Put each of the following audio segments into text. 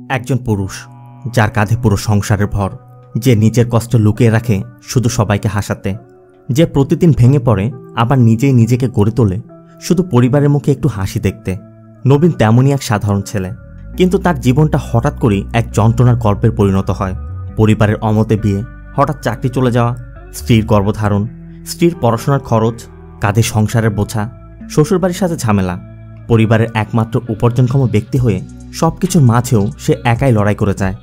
একজন পুরুষ যার কাঁধে পুরো সংসারের ভর, যে নিজের কষ্ট লুকিয়ে রাখে শুধু সবাইকে হাসাতে, যে প্রতিদিন ভেঙে পড়ে আবার নিজেই নিজেকে গড়ে তোলে শুধু পরিবারের মুখে একটু হাসি দেখতে। নবীন তেমনই এক সাধারণ ছেলে, কিন্তু তার জীবনটা হঠাৎ করেই এক যন্ত্রণার গল্পের পরিণত হয়। পরিবারের অমতে বিয়ে, হঠাৎ চাকরি চলে যাওয়া, স্ত্রীর গর্ভধারণ, স্ত্রীর পড়াশোনার খরচ, কাঁধে সংসারের বোঝা, শ্বশুরবাড়ির সাথে ঝামেলা। পরিবারের একমাত্র উপার্জনক্ষম ব্যক্তি হয়ে সবকিছুর মাঝেও সে একাই লড়াই করে যায়।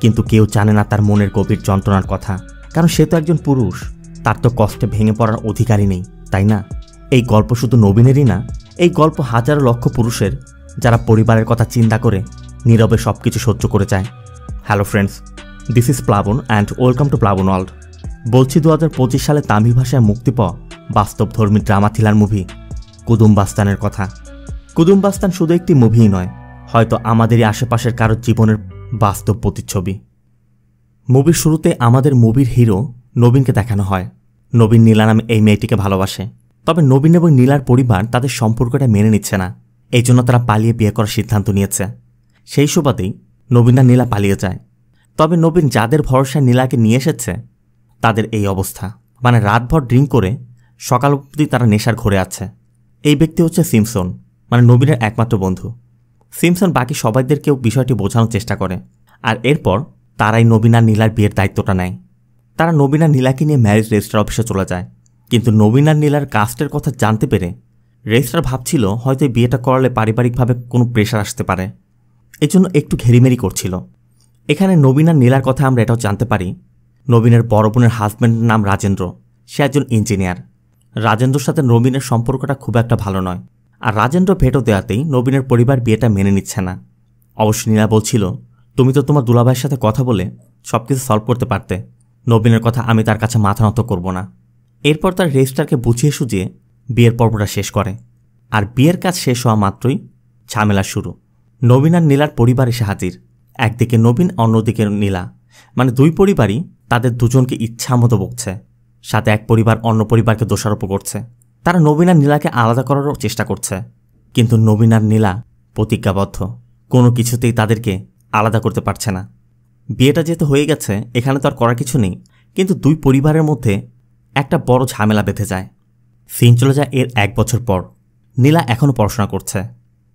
কিন্তু কেউ জানে না তার মনের গভীর যন্ত্রণার কথা, কারণ সে তো একজন পুরুষ, তার তো কষ্টে ভেঙে পড়ার অধিকারই নেই, তাই না? এই গল্প শুধু নবীনেরই না, এই গল্প হাজারো লক্ষ পুরুষের, যারা পরিবারের কথা চিন্তা করে নীরবে সবকিছু সহ্য করে যায়। হ্যালো ফ্রেন্ডস, দিস ইজ প্লাবন অ্যান্ড ওয়েলকাম টু প্লাবন ওয়ার্ল্ড। বলছি 2025 সালে তামিল ভাষায় মুক্তি পাওয়া বাস্তবধর্মী ড্রামা থ্রিলার মুভি কুদুম্বাস্তানের কথা। কুদুম্বাস্তান শুধু একটি মুভিই নয়, হয়তো আমাদেরই আশেপাশের কারোর জীবনের বাস্তব প্রতিচ্ছবি। মুভির শুরুতে আমাদের মুভির হিরো নবীনকে দেখানো হয়। নবীন নীলা নামে এই মেয়েটিকে ভালোবাসে, তবে নবীন এবং নীলার পরিবার তাদের সম্পর্কটা মেনে নিচ্ছে না, এই জন্য তারা পালিয়ে বিয়ে করার সিদ্ধান্ত নিয়েছে। সেই সুবাদেই নবীন আর নীলা পালিয়ে যায়। তবে নবীন যাদের ভরসায় নীলাকে নিয়ে এসেছে তাদের এই অবস্থা, মানে রাতভর ড্রিঙ্ক করে সকাল অবধি তারা নেশার ঘরে আছে। এই ব্যক্তি হচ্ছে সিমসন, মানে নবীনের একমাত্র বন্ধু। সিমসন বাকি সবাইদেরকেও বিষয়টি বোঝানোর চেষ্টা করে, আর এরপর তারাই নবীন আর নীলার বিয়ের দায়িত্বটা নেয়। তারা নবীন আর নীলাকে নিয়ে ম্যারেজ রেজিস্ট্রার অফিসে চলে যায়। কিন্তু নবীন আর নীলার কাস্টের কথা জানতে পেরে রেজিস্ট্রার ভাবছিল হয়তো এই বিয়েটা করালে পারিবারিকভাবে কোনো প্রেশার আসতে পারে, এজন্য একটু ঘেরিমেরি করছিল। এখানে নবীন আর নীলার কথা আমরা এটাও জানতে পারি, নবীনের বড় বোনের হাজব্যান্ডের নাম রাজেন্দ্র, সে একজন ইঞ্জিনিয়ার। রাজেন্দ্রর সাথে নবীনের সম্পর্কটা খুব একটা ভালো নয়, আর রাজেন্দ্র ভেটো দেওয়াতেই নবীনের পরিবার বিয়েটা মেনে নিচ্ছে না। অবশ্য নীলা বলছিল, তুমি তো তোমার দুলাভাইয়ের সাথে কথা বলে সবকিছু সলভ করতে পারতে, নবীনের কথা আমি তার কাছে মাথা নত করব না। এরপর তার রেজিস্ট্রারকে বুঝিয়ে সুঝিয়ে বিয়ের পর্বটা শেষ করে, আর বিয়ের কাজ শেষ হওয়া মাত্রই ঝামেলা শুরু। নবীন আর নীলার পরিবার এসে হাজির। একদিকে নবীন, অন্যদিকে নীলা, মানে দুই পরিবারই তাদের দুজনকে ইচ্ছা মতো বকছে। সাথে এক পরিবার অন্য পরিবারকে দোষারোপ করছে। তারা নবীন আর নীলাকে আলাদা করারও চেষ্টা করছে, কিন্তু নবীন আর নীলা প্রতিজ্ঞাবদ্ধ, কোনো কিছুতেই তাদেরকে আলাদা করতে পারছে না। বিয়েটা যেহেতু হয়ে গেছে, এখানে তো আর করার কিছু নেই, কিন্তু দুই পরিবারের মধ্যে একটা বড় ঝামেলা বেঁধে যায়। সিন চলে যায় এর 1 বছর পর। নীলা এখনও পড়াশোনা করছে,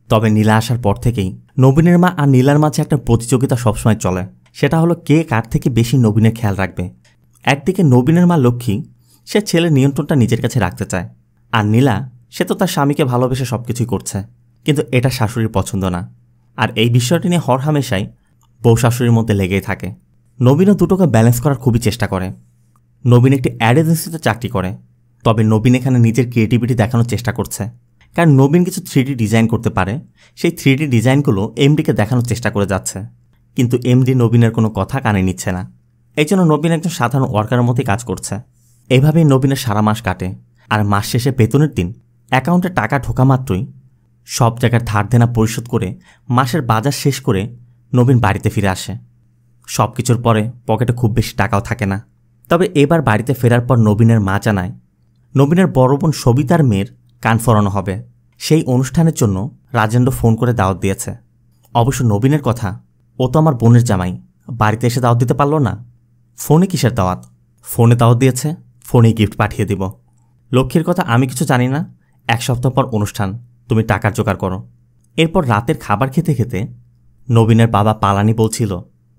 তবে নীলা আসার পর থেকেই নবীনের মা আর নীলার মাঝে একটা প্রতিযোগিতা সবসময় চলে, সেটা হলো কে কার থেকে বেশি নবীনের খেয়াল রাখবে। একদিকে নবীনের মা লক্ষ্মী, সে ছেলের নিয়ন্ত্রণটা নিজের কাছে রাখতে চায়, আর নীলা, সে তো তার স্বামীকে ভালোবেসে সবকিছুই করছে, কিন্তু এটা শাশুড়ির পছন্দ না। আর এই বিষয়টি নিয়ে হরহামেশাই বউ শাশুড়ির মধ্যে লেগেই থাকে। নবীনও দুটোকে ব্যালেন্স করার খুবই চেষ্টা করে। নবীন একটি অ্যাড এজেন্সিতে চাকরি করে, তবে নবীন এখানে নিজের ক্রিয়েটিভিটি দেখানোর চেষ্টা করছে, কারণ নবীন কিছু 3D ডিজাইন করতে পারে। সেই 3D ডিজাইনগুলো এমডিকে দেখানোর চেষ্টা করে যাচ্ছে, কিন্তু এমডি নবীনের কোনো কথা কানে নিচ্ছে না। এই জন্য নবীন একজন সাধারণ ওয়ার্কারের মধ্যেই কাজ করছে। এভাবেই নবীনের সারা মাস কাটে, আর মাস শেষে বেতনের দিন অ্যাকাউন্টে টাকা ঢোকা মাত্রই সব জায়গার ধার দেনা পরিশোধ করে মাসের বাজার শেষ করে নবীন বাড়িতে ফিরে আসে। সব কিছুর পরে পকেটে খুব বেশি টাকাও থাকে না। তবে এবার বাড়িতে ফেরার পর নবীনের মা জানায় নবীনের বড় বোন সবিতার মেয়ের কান ফোরানো হবে। সেই অনুষ্ঠানের জন্য রাজেন্দ্র ফোন করে দাওয়াত দিয়েছে। অবশ্য নবীনের কথা, ও তো আমার বোনের জামাই, বাড়িতে এসে দাওয়াত দিতে পারল না। ফোনে কিসের দাওয়াত? ফোনে দাওয়াত দিয়েছে, ফোনেই গিফট পাঠিয়ে দিব। লক্ষ্মীর কথা আমি কিছু জানি না, 1 সপ্তাহ পর অনুষ্ঠান, তুমি টাকার জোগাড় করো। এরপর রাতের খাবার খেতে খেতে নবীনের বাবা পালানি বলছিল,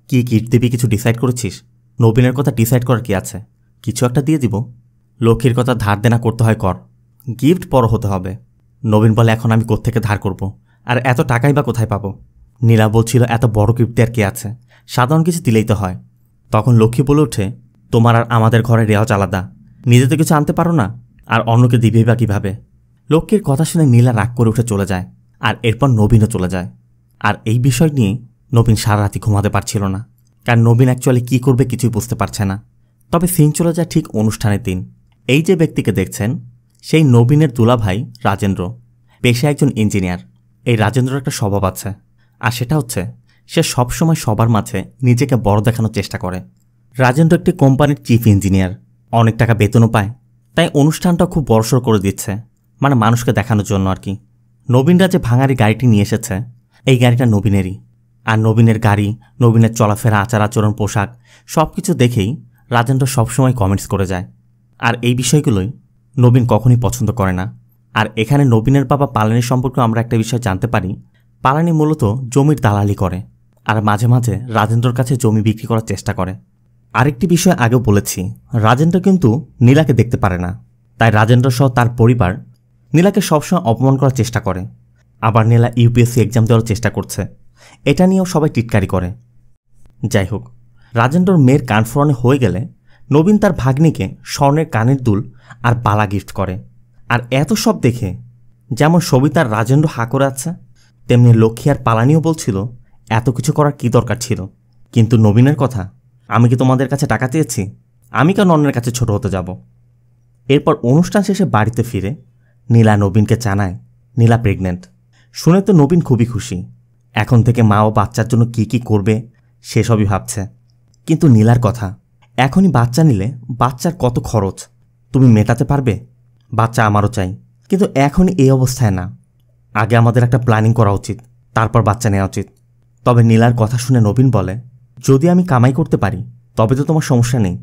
কি গিফট দিবি কিছু ডিসাইড করেছিস? নবীনের কথা ডিসাইড করার কি আছে, কিছু একটা দিয়ে দিব। লক্ষ্মীর কথা ধার দেনা করতে হয় কর, গিফট বড় হতে হবে। নবীন বলে, এখন আমি কোত্থেকে ধার করব, আর এত টাকাই বা কোথায় পাবো? নীলা বলছিল, এত বড় গিফট দেওয়ার কে আছে, সাধারণ কিছু দিলেই তো হয়। তখন লক্ষ্মী বলে ওঠে, তোমার আর আমাদের ঘরে রেওয়াজ আলাদা, নিজে তো কিছু আনতে পারো না, আর অন্যকে দিবেই বা কীভাবে? লক্ষ্মীর কথা শুনে নীলা রাগ করে উঠে চলে যায়, আর এরপর নবীনও চলে যায়। আর এই বিষয় নিয়ে নবীন সারা রাতি ঘুমাতে পারছিল না, কারণ নবীন অ্যাকচুয়ালি কী করবে কিছুই বুঝতে পারছে না। তবে সিন চলে যায় ঠিক অনুষ্ঠানের দিন। এই যে ব্যক্তিকে দেখছেন, সেই নবীনের দুলাভাই রাজেন্দ্র, পেশায় একজন ইঞ্জিনিয়ার। এই রাজেন্দ্রর একটা স্বভাব আছে, আর সেটা হচ্ছে সে সবসময় সবার মাঝে নিজেকে বড় দেখানোর চেষ্টা করে। রাজেন্দ্র একটি কোম্পানির চিফ ইঞ্জিনিয়ার, অনেক টাকা বেতনও পায়, তাই অনুষ্ঠানটা খুব বড়সড় করে দিচ্ছে, মানে মানুষকে দেখানোর জন্য আর কি। নবীনরা যে ভাঙারি গাড়িটি নিয়ে এসেছে, এই গাড়িটা নবীনেরই, আর নবীনের গাড়ি, নবীনের চলাফেরা, আচার আচরণ, পোশাক সব কিছু দেখেই রাজেন্দ্র সবসময় কমেন্টস করে যায়। আর এই বিষয়গুলোই নবীন কখনই পছন্দ করে না। আর এখানে নবীনের বাবা পালানি সম্পর্কে আমরা একটা বিষয় জানতে পারি, পালানি মূলত জমির দালালি করে আর মাঝে মাঝে রাজেন্দ্রর কাছে জমি বিক্রি করার চেষ্টা করে। আরেকটি বিষয় আগেও বলেছি, রাজেন্দ্র কিন্তু নীলাকে দেখতে পারে না, তাই রাজেন্দ্র সহ তার পরিবার নীলাকে সবসময় অপমান করার চেষ্টা করে। আবার নীলা ইউপিএসসি এক্সাম দেওয়ার চেষ্টা করছে, এটা নিয়েও সবাই টিটকারি করে। যাই হোক, রাজেন্দ্রর মেয়ের কান ফোরানো হয়ে গেলে নবীন তার ভাগ্নিকে স্বর্ণের কানের দুল আর বালা গিফট করে। আর এত সব দেখে যেমন সবিতার রাজেন্দ্র হা করে আছে, তেমনি লক্ষ্মী আর পালানিও বলছিল এত কিছু করার কি দরকার ছিল। কিন্তু নবীনের কথা, আমি কি তোমাদের কাছে টাকা চেয়েছি? আমি কেন অন্যের কাছে ছোট হতে যাব? এরপর অনুষ্ঠান শেষে বাড়িতে ফিরে নীলা নবীনকে জানায় নীলা প্রেগনেন্ট। শুনে তো নবীন খুবই খুশি। এখন থেকে মা ও বাচ্চার জন্য কি কি করবে সেসবই ভাবছে। কিন্তু নীলার কথা, এখনই বাচ্চা নিলে বাচ্চার কত খরচ তুমি মেটাতে পারবে? বাচ্চা আমারও চাই, কিন্তু এখনই এই অবস্থায় না। আগে আমাদের একটা প্ল্যানিং করা উচিত, তারপর বাচ্চা নেওয়া উচিত। তবে নীলার কথা শুনে নবীন বলে, যদি আমি কামাই করতে পারি তবে তো তোমার সমস্যা নেই,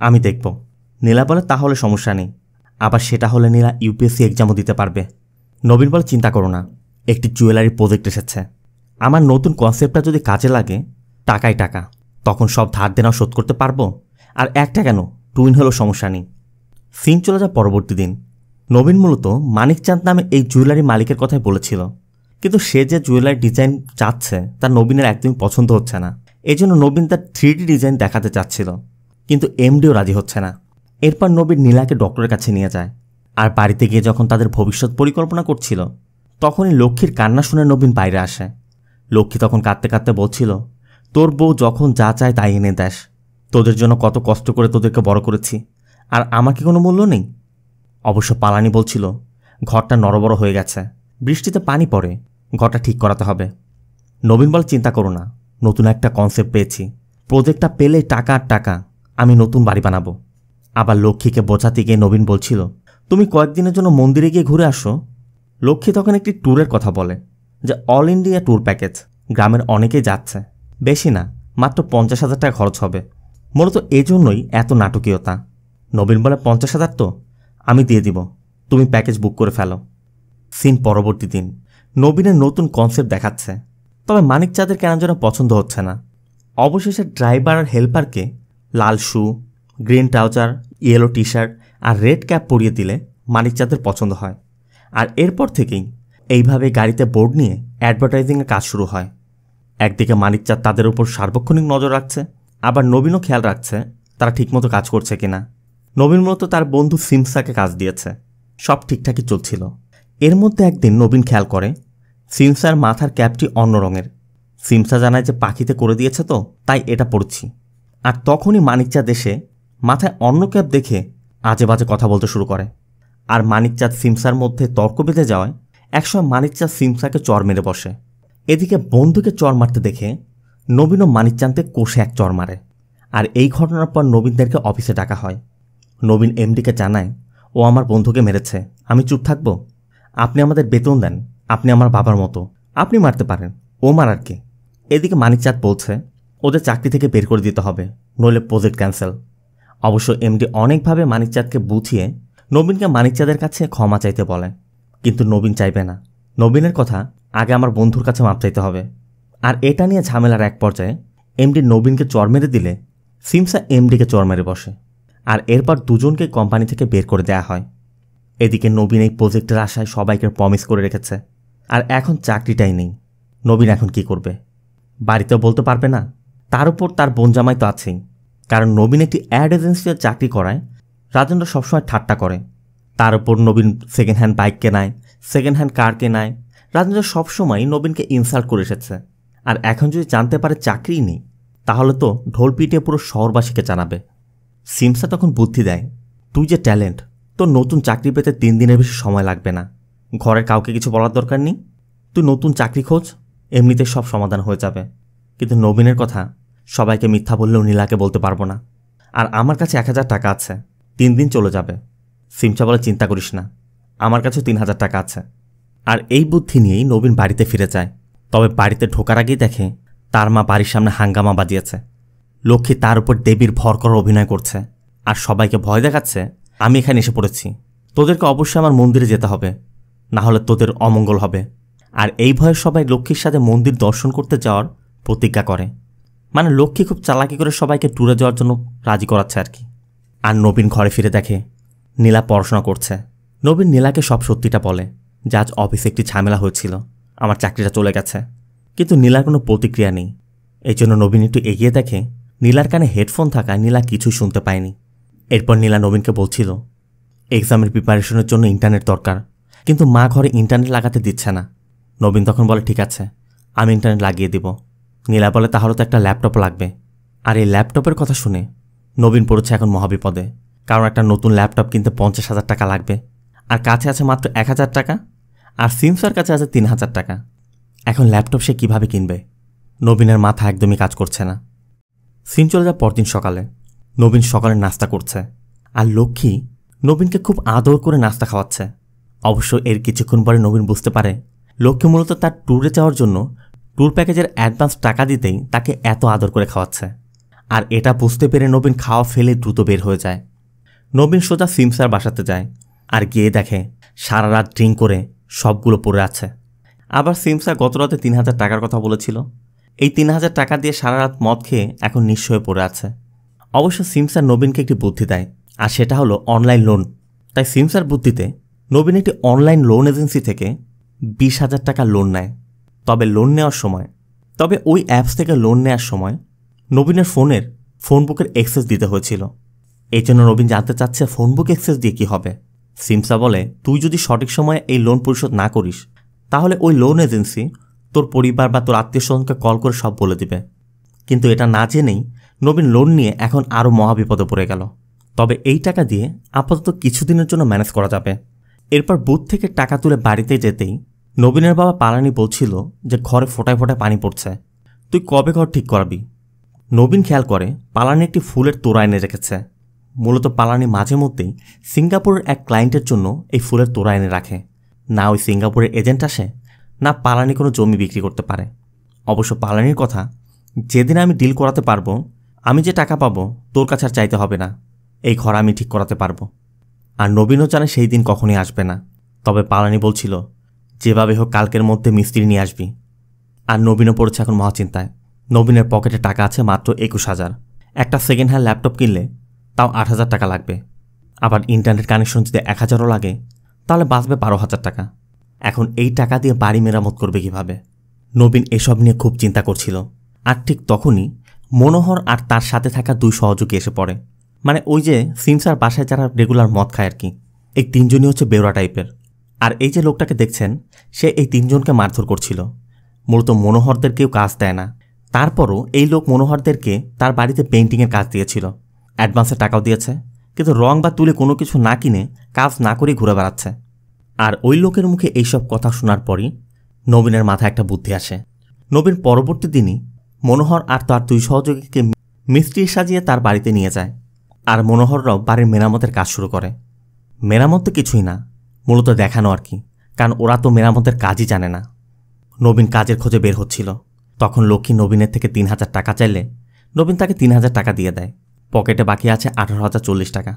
আমি দেখব। নীলা বলে, তাহলে সমস্যা নেই। আবার সেটা হলে নীলা ইউপিএসসি এক্সামও দিতে পারবে। নবীন বলে, চিন্তা করো না, একটি জুয়েলারি প্রজেক্ট এসেছে। আমার নতুন কনসেপ্টটা যদি কাজে লাগে, টাকাই টাকা, তখন সব ধার দেনাও শোধ করতে পারবো। আর একটা কেন, টুইন হলেও সমস্যা নেই। সিন চলে যায় পরবর্তী দিন। নবীন মূলত মানিকচাঁদ নামে এই জুয়েলারি মালিকের কথাই বলেছিল, কিন্তু সে যে জুয়েলারি ডিজাইন চাচ্ছে তা নবীনের একদমই পছন্দ হচ্ছে না। এজন্য নবীন তার 3D ডিজাইন দেখাতে চাচ্ছিল, কিন্তু এমডিও রাজি হচ্ছে না। এরপর নবীন নীলাকে ডক্টরের কাছে নিয়ে যায়। আর বাড়িতে গিয়ে যখন তাদের ভবিষ্যৎ পরিকল্পনা করছিল, তখনই লক্ষ্মীর কান্না শুনে নবীন বাইরে আসে। লক্ষ্মী তখন কাঁদতে কাঁদতে বলছিল, তোর বউ যখন যা চায় তাই এনে দেশ, তোদের জন্য কত কষ্ট করে তোদেরকে বড় করেছি, আর আমার কি কোনো মূল্য নেই? অবশ্য পালানি বলছিল, ঘরটা নড়বড় হয়ে গেছে, বৃষ্টিতে পানি পড়ে, ঘরটা ঠিক করাতে হবে। নবীন বলে, চিন্তা করো না, নতুন একটা কনসেপ্ট পেয়েছি, প্রজেক্টটা পেলেই টাকা আর টাকা, আমি নতুন বাড়ি বানাবো। আবার লক্ষ্মীকে বোঝাতে গিয়ে নবীন বলছিল, তুমি কয়েকদিনের জন্য মন্দিরে গিয়ে ঘুরে আসো। লক্ষ্মী তখন একটি ট্যুরের কথা বলে, যে অল ইন্ডিয়া ট্যুর প্যাকেজ, গ্রামের অনেকেই যাচ্ছে, বেশি না, মাত্র 50,000 টাকা খরচ হবে। মূলত এজন্যই এত নাটকীয়তা। নবীন বলে, 50,000 তো আমি দিয়ে দিব, তুমি প্যাকেজ বুক করে ফেলো। সিন পরবর্তী দিন। নবীনের নতুন কনসেপ্ট দেখাচ্ছে, তবে মানিকচাঁদের কেন যেন পছন্দ হচ্ছে না। অবশেষে ড্রাইভার আর হেল্পারকে লাল shoe, green trouser, yellow T shirt আর রেড ক্যাপ পরিয়ে দিলে মানিকচাঁদের পছন্দ হয়। আর এরপর থেকেই এইভাবে গাড়িতে বোর্ড নিয়ে অ্যাডভার্টাইজিংয়ের কাজ শুরু হয়। একদিকে মানিকচাঁদ তাদের উপর সার্বক্ষণিক নজর রাখছে, আবার নবীনও খেয়াল রাখছে তারা ঠিকমতো কাজ করছে কিনা। নবীন মূলত তার বন্ধু সিমসাকে কাজ দিয়েছে, সব ঠিকঠাকই চলছিল। এর মধ্যে একদিন নবীন খেয়াল করে সিমসার মাথার ক্যাপটি অন্য রঙের। সিমসা জানায় যে পাখিতে করে দিয়েছে তো, তাই এটা পড়ছি। আর তখনই মানিকচাঁদ এসে মাথায় অন্য ক্যাপ দেখে আজে বাজে কথা বলতে শুরু করে। আর মানিকচাঁদ সিমসার মধ্যে তর্ক বেঁধে যাওয়ায় একসময় মানিকচাঁদ সিমসাকে চর মেরে বসে। এদিকে বন্ধুকে চর মারতে দেখে নবীনও মানিকচাঁদকে কষে এক চর মারে। আর এই ঘটনার পর নবীনদেরকে অফিসে ডাকা হয়। নবীন এমডিকে জানায়, ও আমার বন্ধুকে মেরেছে, আমি চুপ থাকবো? আপনি আমাদের বেতন দেন, আপনি আমার বাবার মতো, আপনি মারতে পারেন, ও মারার কে? এদিকে মানিকচাঁদ বলছে ওদের চাকরি থেকে বের করে দিতে হবে, নইলে প্রজেক্ট ক্যান্সেল। অবশ্য এমডি অনেকভাবে মানিকচাঁদকে বুঝিয়ে নবীনকে মানিকচাঁদের কাছে ক্ষমা চাইতে বলে, কিন্তু নবীন চাইবে না। নবীনের কথা, আগে আমার বন্ধুর কাছে মাপ চাইতে হবে। আর এটা নিয়ে ঝামেলার এক পর্যায়ে এমডি নবীনকে চর মেরে দিলে সিমসা এমডিকে চর মেরে বসে। আর এরপর দুজনকে কোম্পানি থেকে বের করে দেয়া হয়। এদিকে নবীন এই প্রজেক্টের আশায় সবাইকে প্রমিস করে রেখেছে, আর এখন চাকরিটাই নেই। নবীন এখন কি করবে? বাড়িতেও বলতে পারবে না, তার উপর তার বোন জামাই তো আছেই। কারণ নবীন একটি অ্যাড এজেন্সিতে চাকরি করায় রাজেন্দ্র সবসময় ঠাট্টা করে। তার উপর নবীন সেকেন্ড হ্যান্ড বাইক কেনায়, সেকেন্ড হ্যান্ড কার কেনায়। রাজেন্দ্র সবসময় নবীনকে ইনসাল্ট করে এসেছে। আর এখন যদি জানতে পারে চাকরিই নেই, তাহলে তো ঢোল পিটিয়ে পুরো শহরবাসীকে জানাবে। সিমসা তখন বুদ্ধি দেয়, তুই যে ট্যালেন্ট, তোর নতুন চাকরি পেতে 3 দিনের বেশি সময় লাগবে না। ঘরের কাউকে কিছু বলার দরকার নেই, তুই নতুন চাকরি খোঁজ, এমনিতে সব সমাধান হয়ে যাবে। কিন্তু নবীনের কথা সবাইকে মিথ্যা বললেও নীলাকে বলতে পারবো না। আর আমার কাছে 1000 টাকা আছে, 3 দিন চলে যাবে। সিমসা বলে, চিন্তা করিস না, আমার কাছেও 3000 টাকা আছে। আর এই বুদ্ধি নিয়েই নবীন বাড়িতে ফিরে যায়। তবে বাড়িতে ঢোকার আগেই দেখে তার মা বাড়ির সামনে হাঙ্গামা বাজিয়েছে। লক্ষ্মী তার উপর দেবীর ভর করার অভিনয় করছে আর সবাইকে ভয় দেখাচ্ছে আমি এখানে এসে পড়েছি, তোদেরকে অবশ্যই আমার মন্দিরে যেতে হবে, না হলে তোদের অমঙ্গল হবে। আর এই ভয়ে সবাই লক্ষ্মীর সাথে মন্দির দর্শন করতে যাওয়ার প্রতিজ্ঞা করে। মানে লক্ষ্মী খুব চালাকি করে সবাইকে ট্যুরে যাওয়ার জন্য রাজি করাচ্ছে আর কি। আর নবীন ঘরে ফিরে দেখে নীলা পড়াশোনা করছে। নবীন নীলাকে সব সত্যিটা বলে যে আজ অফিসে একটি ঝামেলা হয়েছিল, আমার চাকরিটা চলে গেছে। কিন্তু নীলার কোনো প্রতিক্রিয়া নেই। এই জন্য নবীন একটু এগিয়ে দেখে নীলার কানে হেডফোন থাকায় নীলা কিছুই শুনতে পায়নি। এরপর নীলা নবীনকে বলছিল এক্সামের প্রিপারেশনের জন্য ইন্টারনেট দরকার, কিন্তু মা ঘরে ইন্টারনেট লাগাতে দিচ্ছে না। নবীন তখন বলে ঠিক আছে, আমি ইন্টারনেট লাগিয়ে দিব। নীলা বলে তাহলে তো একটা ল্যাপটপ লাগবে। আর এই ল্যাপটপের কথা শুনে নবীন পড়েছে এখন মহাবিপদে, কারণ একটা নতুন ল্যাপটপ কিনতে 50,000 টাকা লাগবে, আর কাছে আছে মাত্র 1,000 টাকা, আর সিমসার কাছে আছে 3,000 টাকা। এখন ল্যাপটপ সে কীভাবে কিনবে? নবীনের মাথা একদমই কাজ করছে না। সিন চলে যায় পরদিন সকালে। নবীন সকালে নাস্তা করছে আর লক্ষ্মী নবীনকে খুব আদর করে নাস্তা খাওয়াচ্ছে। অবশ্য এর কিছুক্ষণ পরে নবীন বুঝতে পারে লক্ষ্মী মূলত তার ট্যুরে যাওয়ার জন্য ট্যুর প্যাকেজের অ্যাডভান্স টাকা দিতেই তাকে এত আদর করে খাওয়াচ্ছে। আর এটা বুঝতে পেরে নবীন খাওয়া ফেলে দ্রুত বের হয়ে যায়। নবীন সোজা সিমসার বাসাতে যায় আর গিয়ে দেখে সারা রাত ড্রিঙ্ক করে সবগুলো পড়ে আছে। আবার সিমসা গত রাতে 3,000 টাকার কথা বলেছিল, এই 3,000 টাকা দিয়ে সারা রাত মদ খেয়ে এখন নিঃস্ব হয়ে পড়ে আছে। অবশ্য সিমসার নবীনকে একটি বুদ্ধি দেয়, আর সেটা হলো অনলাইন লোন। তাই সিমসার বুদ্ধিতে নবীন একটি অনলাইন লোন এজেন্সি থেকে 20,000 টাকা লোন নেয়। তবে ওই অ্যাপস থেকে লোন নেওয়ার সময় নবীনের ফোনের ফোনবুকের অ্যাক্সেস দিতে হয়েছিল। এই জন্য নবীন জানতে চাচ্ছে ফোনবুক অ্যাক্সেস দিয়ে কী হবে। সিমসা বলে তুই যদি সঠিক সময়ে এই লোন পরিশোধ না করিস তাহলে ওই লোন এজেন্সি তোর পরিবার বা তোর আত্মীয় স্বজনকে কল করে সব বলে দিবে। কিন্তু এটা না জেনেই নবীন লোন নিয়ে এখন আরও মহাবিপদে পড়ে গেল। তবে এই টাকা দিয়ে আপাতত কিছুদিনের জন্য ম্যানেজ করা যাবে। এরপর বুথ থেকে টাকা তুলে বাড়িতে যেতেই নবীনের বাবা পালানি বলছিল যে ঘরে ফোটায় ফোটায় পানি পড়ছে, তুই কবে ঘর ঠিক করাবি। নবীন খেয়াল করে পালানি একটি ফুলের তোড়া এনে রেখেছে। মূলত পালানি মাঝে মধ্যেই সিঙ্গাপুরের এক ক্লায়েন্টের জন্য এই ফুলের তোড়া এনে রাখে। না ওই সিঙ্গাপুরের এজেন্ট আসে, না পালানি কোনো জমি বিক্রি করতে পারে। অবশ্য পালানির কথা, যেদিন আমি ডিল করাতে পারবো, আমি যে টাকা পাবো তোর কাছে আর চাইতে হবে না, এই ঘর আমি ঠিক করাতে পারবো। আর নবীনও জানে সেই দিন কখনই আসবে না। তবে পালানি বলছিল যেভাবে হোক কালকের মধ্যে মিস্ত্রি নিয়ে আসবি। আর নবীনও পড়েছে এখন মহাচিন্তায়। নবীনের পকেটে টাকা আছে মাত্র 21,000। একটা সেকেন্ড হ্যান্ড ল্যাপটপ কিনলে তাও 8,000 টাকা লাগবে। আবার ইন্টারনেট কানেকশন যদি 1,000ও লাগে তাহলে বাঁচবে 12,000 টাকা। এখন এই টাকা দিয়ে বাড়ি মেরামত করবে কিভাবে? নবীন এসব নিয়ে খুব চিন্তা করছিল। আর ঠিক তখনই মনোহর আর তার সাথে থাকা 2 সহযোগী এসে পড়ে। মানে ওই যে সিমসার বাসায় যারা রেগুলার মদ খায় আর কি। এই 3 জনই হচ্ছে বেওড়া টাইপের। আর এই যে লোকটাকে দেখছেন সে এই 3 জনকে মারধর করছিল। মূলত মনোহরদের কেউ কাজ দেয় না, তারপরও এই লোক মনোহরদেরকে তার বাড়িতে পেইন্টিংয়ের কাজ দিয়েছিল। অ্যাডভান্সে টাকাও দিয়েছে, কিন্তু রং বা তুলে কোনো কিছু না কিনে কাজ না করেই ঘুরে বেড়াচ্ছে। আর ওই লোকের মুখে এইসব কথা শোনার পরই নবীনের মাথায় একটা বুদ্ধি আসে। নবীন পরবর্তী দিনই মনোহর আর তার 2 সহযোগীকে মিস্ত্রি সাজিয়ে তার বাড়িতে নিয়ে যায়। আর মনোহররাও বাড়ির মেরামতের কাজ শুরু করে। মেরামত তো কিছুই না, মূলত দেখানো আর কি, কারণ ওরা তো মেরামতের কাজই জানে না। নবীন কাজের খোঁজে বের হচ্ছিল, তখন লক্ষ্মী নবীনের থেকে 3,000 টাকা চাইলে নবীন তাকে 3,000 টাকা দিয়ে দেয়। পকেটে বাকি আছে 18,040 টাকা।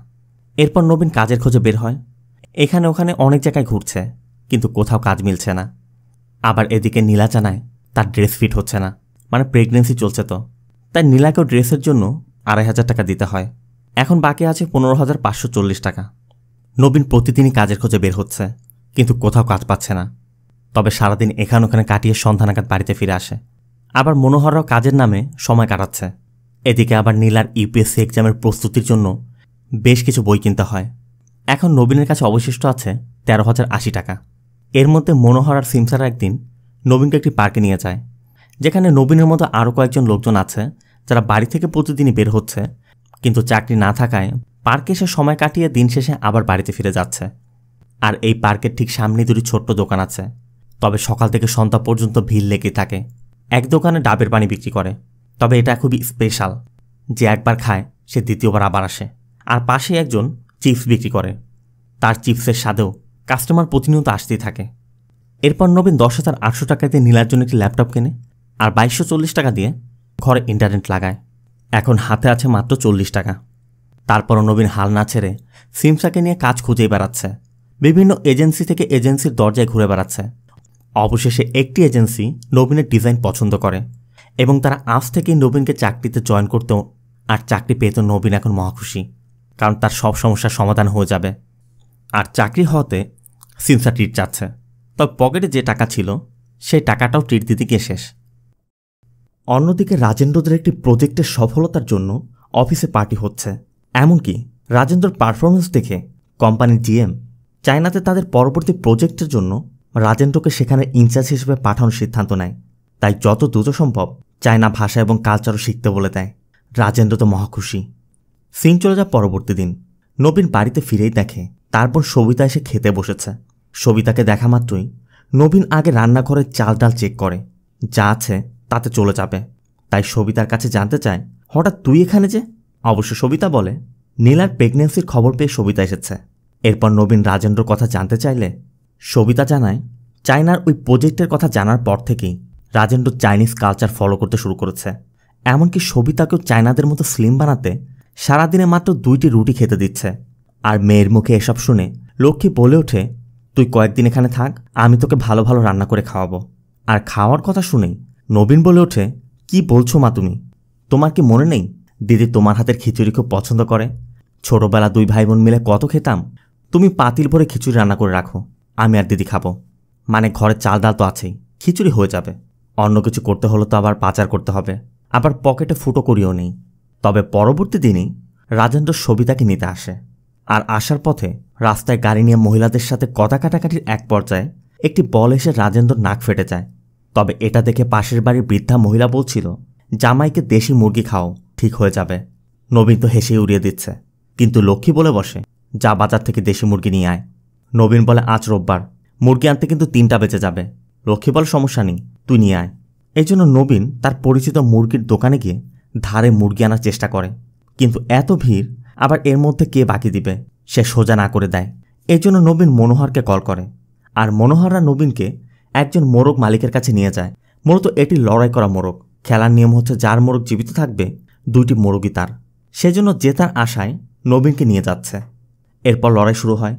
এরপর নবীন কাজের খোঁজে বের হয়। এখানে ওখানে অনেক জায়গায় ঘুরছে, কিন্তু কোথাও কাজ মিলছে না। আবার এদিকে নীলা জানায় তার ড্রেস ফিট হচ্ছে না, মানে প্রেগনেন্সি চলছে তো, তাই নীলাকেও ড্রেসের জন্য 2,500 টাকা দিতে হয়। এখন বাকি আছে 15,540 টাকা। নবীন প্রতিদিনই কাজের খোঁজে বের হচ্ছে, কিন্তু কোথাও কাজ পাচ্ছে না। তবে সারাদিন এখানে ওখানে কাটিয়ে সন্ধ্যা নাগাদ বাড়িতে ফিরে আসে। আবার মনোহররাও কাজের নামে সময় কাটাচ্ছে। এদিকে আবার নীলার ইউপিএসসি এক্সামের প্রস্তুতির জন্য বেশ কিছু বই কিনতে হয়। এখন নবীনের কাছে অবশিষ্ট আছে 13,080 টাকা। এর মধ্যে মনোহর আর সিমসার একদিন নবীনকে একটি পার্কে নিয়ে যায়, যেখানে নবীনের মতো আরও কয়েকজন লোকজন আছে যারা বাড়ি থেকে প্রতিদিনই বের হচ্ছে, কিন্তু চাকরি না থাকায় পার্কে এসে সময় কাটিয়ে দিন শেষে আবার বাড়িতে ফিরে যাচ্ছে। আর এই পার্কের ঠিক সামনে 2টি ছোট্ট দোকান আছে। তবে সকাল থেকে সন্ধ্যা পর্যন্ত ভিড় লেগে থাকে। এক দোকানে ডাবের পানি বিক্রি করে, তবে এটা খুবই স্পেশাল, যে একবার খায় সে দ্বিতীয়বার আবার আসে। আর পাশে একজন চিপস বিক্রি করে, তার চিপসের স্বাদেও কাস্টমার প্রতিনিয়ত আসতেই থাকে। এরপর নবীন 10,800 টাকা দিয়ে নীলার জন্য একটি ল্যাপটপ কেনে আর 2240 টাকা দিয়ে ঘরে ইন্টারনেট লাগায়। এখন হাতে আছে মাত্র 40 টাকা। তারপরও নবীন হাল না ছেড়ে সিমসাকে নিয়ে কাজ খুঁজেই বেড়াচ্ছে। বিভিন্ন এজেন্সি থেকে এজেন্সির দরজায় ঘুরে বেড়াচ্ছে। অবশেষে একটি এজেন্সি নবীনের ডিজাইন পছন্দ করে এবং তারা আজ থেকেই নবীনকে চাকরিতে জয়েন করতেও, আর চাকরি পেতে নবীন এখন মহাখুশি, কারণ তার সব সমস্যার সমাধান হয়ে যাবে। আর চাকরি হওয়াতে সিমসা ট্রিট চাচ্ছে, তবে পকেটে যে টাকা ছিল সেই টাকাটাও ট্রিট দিতে গিয়ে শেষ। অন্যদিকে রাজেন্দ্রদের একটি প্রজেক্টের সফলতার জন্য অফিসে পার্টি হচ্ছে। এমনকি রাজেন্দ্রর পারফরমেন্স দেখে কোম্পানির জিএম চায়নাতে তাদের পরবর্তী প্রজেক্টের জন্য রাজেন্দ্রকে সেখানে ইনচার্জ হিসেবে পাঠানোর সিদ্ধান্ত নেয়। তাই যত দ্রুত সম্ভব চায়না ভাষা এবং কালচারও শিখতে বলে দেয়। রাজেন্দ্র তো মহাখুশি। সিন চলে যায় পরবর্তী দিন। নবীন বাড়িতে ফিরেই দেখে তার বোন সবিতা এসে খেতে বসেছে। সবিতাকে দেখা মাত্রই নবীন আগে রান্নাঘরের চাল ডাল চেক করে, যা আছে তাতে চলে যাবে। তাই সবিতার কাছে জানতে চায়, হঠাৎ তুই এখানে যে? অবশ্য সবিতা বলে নীলার প্রেগনেন্সির খবর পেয়ে সবিতা এসেছে। এরপর নবীন রাজেন্দ্রর কথা জানতে চাইলে সবিতা জানায় চায়নার ওই প্রজেক্টের কথা জানার পর থেকেই রাজেন্দ্র চাইনিজ কালচার ফলো করতে শুরু করেছে। এমনকি সবিতাকেও চায়নাদের মতো স্লিম বানাতে সারাদিনে মাত্র 2টি রুটি খেতে দিচ্ছে। আর মেয়ের মুখে এসব শুনে লক্ষ্মী বলে ওঠে, তুই কয়েকদিন এখানে থাক, আমি তোকে ভালো ভালো রান্না করে খাওয়াবো। আর খাওয়ার কথা শুনেই নবীন বলে ওঠে, কি বলছো মা তুমি? তোমার কি মনে নেই দিদি তোমার হাতের খিচুড়ি খুব পছন্দ করে? ছোটবেলা 2 ভাই বোন মিলে কত খেতাম। তুমি পাতিল ভরে খিচুড়ি রান্না করে রাখো, আমি আর দিদি খাবো। মানে ঘরে চাল ডাল তো আছেই, খিচুড়ি হয়ে যাবে। অন্য কিছু করতে হলে তো আবার পাচার করতে হবে, আবার পকেটে ফুটো করিও নেই। তবে পরবর্তী দিনই রাজেন্দ্র সবিতাকে নিতে আসে। আর আসার পথে রাস্তায় গাড়ি নিয়ে মহিলাদের সাথে কথা কাটাকাটির এক পর্যায়ে একটি বল এসে রাজেন্দ্র নাক ফেটে যায়। তবে এটা দেখে পাশের বাড়ির বৃদ্ধা মহিলা বলছিল, জামাইকে দেশি মুরগি খাও, ঠিক হয়ে যাবে। নবীন তো হেসে উড়িয়ে দিচ্ছে, কিন্তু লক্ষ্মী বলে বসে, যা বাজার থেকে দেশি মুরগি নিয়ে আয়। নবীন বলে আজ রোববার, মুরগি আনতে কিন্তু 3টা বেজে যাবে। লক্ষ্মী বলে সমস্যা নেই, তুই নিয়ে আয়। এই জন্য নবীন তার পরিচিত মুরগির দোকানে গিয়ে ধারে মুরগি আনার চেষ্টা করে, কিন্তু এত ভিড়, আবার এর মধ্যে কে বাকি দিবে, সে সোজা না করে দেয়। এই জন্য নবীন মনোহরকে কল করে, আর মনোহররা নবীনকে একজন মোরগ মালিকের কাছে নিয়ে যায়। মূলত এটি লড়াই করা মোরগ। খেলার নিয়ম হচ্ছে যার মোরগ জীবিত থাকবে 2টি মোরগই তার। সেজন্য জেতার আশায় নবীনকে নিয়ে যাচ্ছে। এরপর লড়াই শুরু হয়।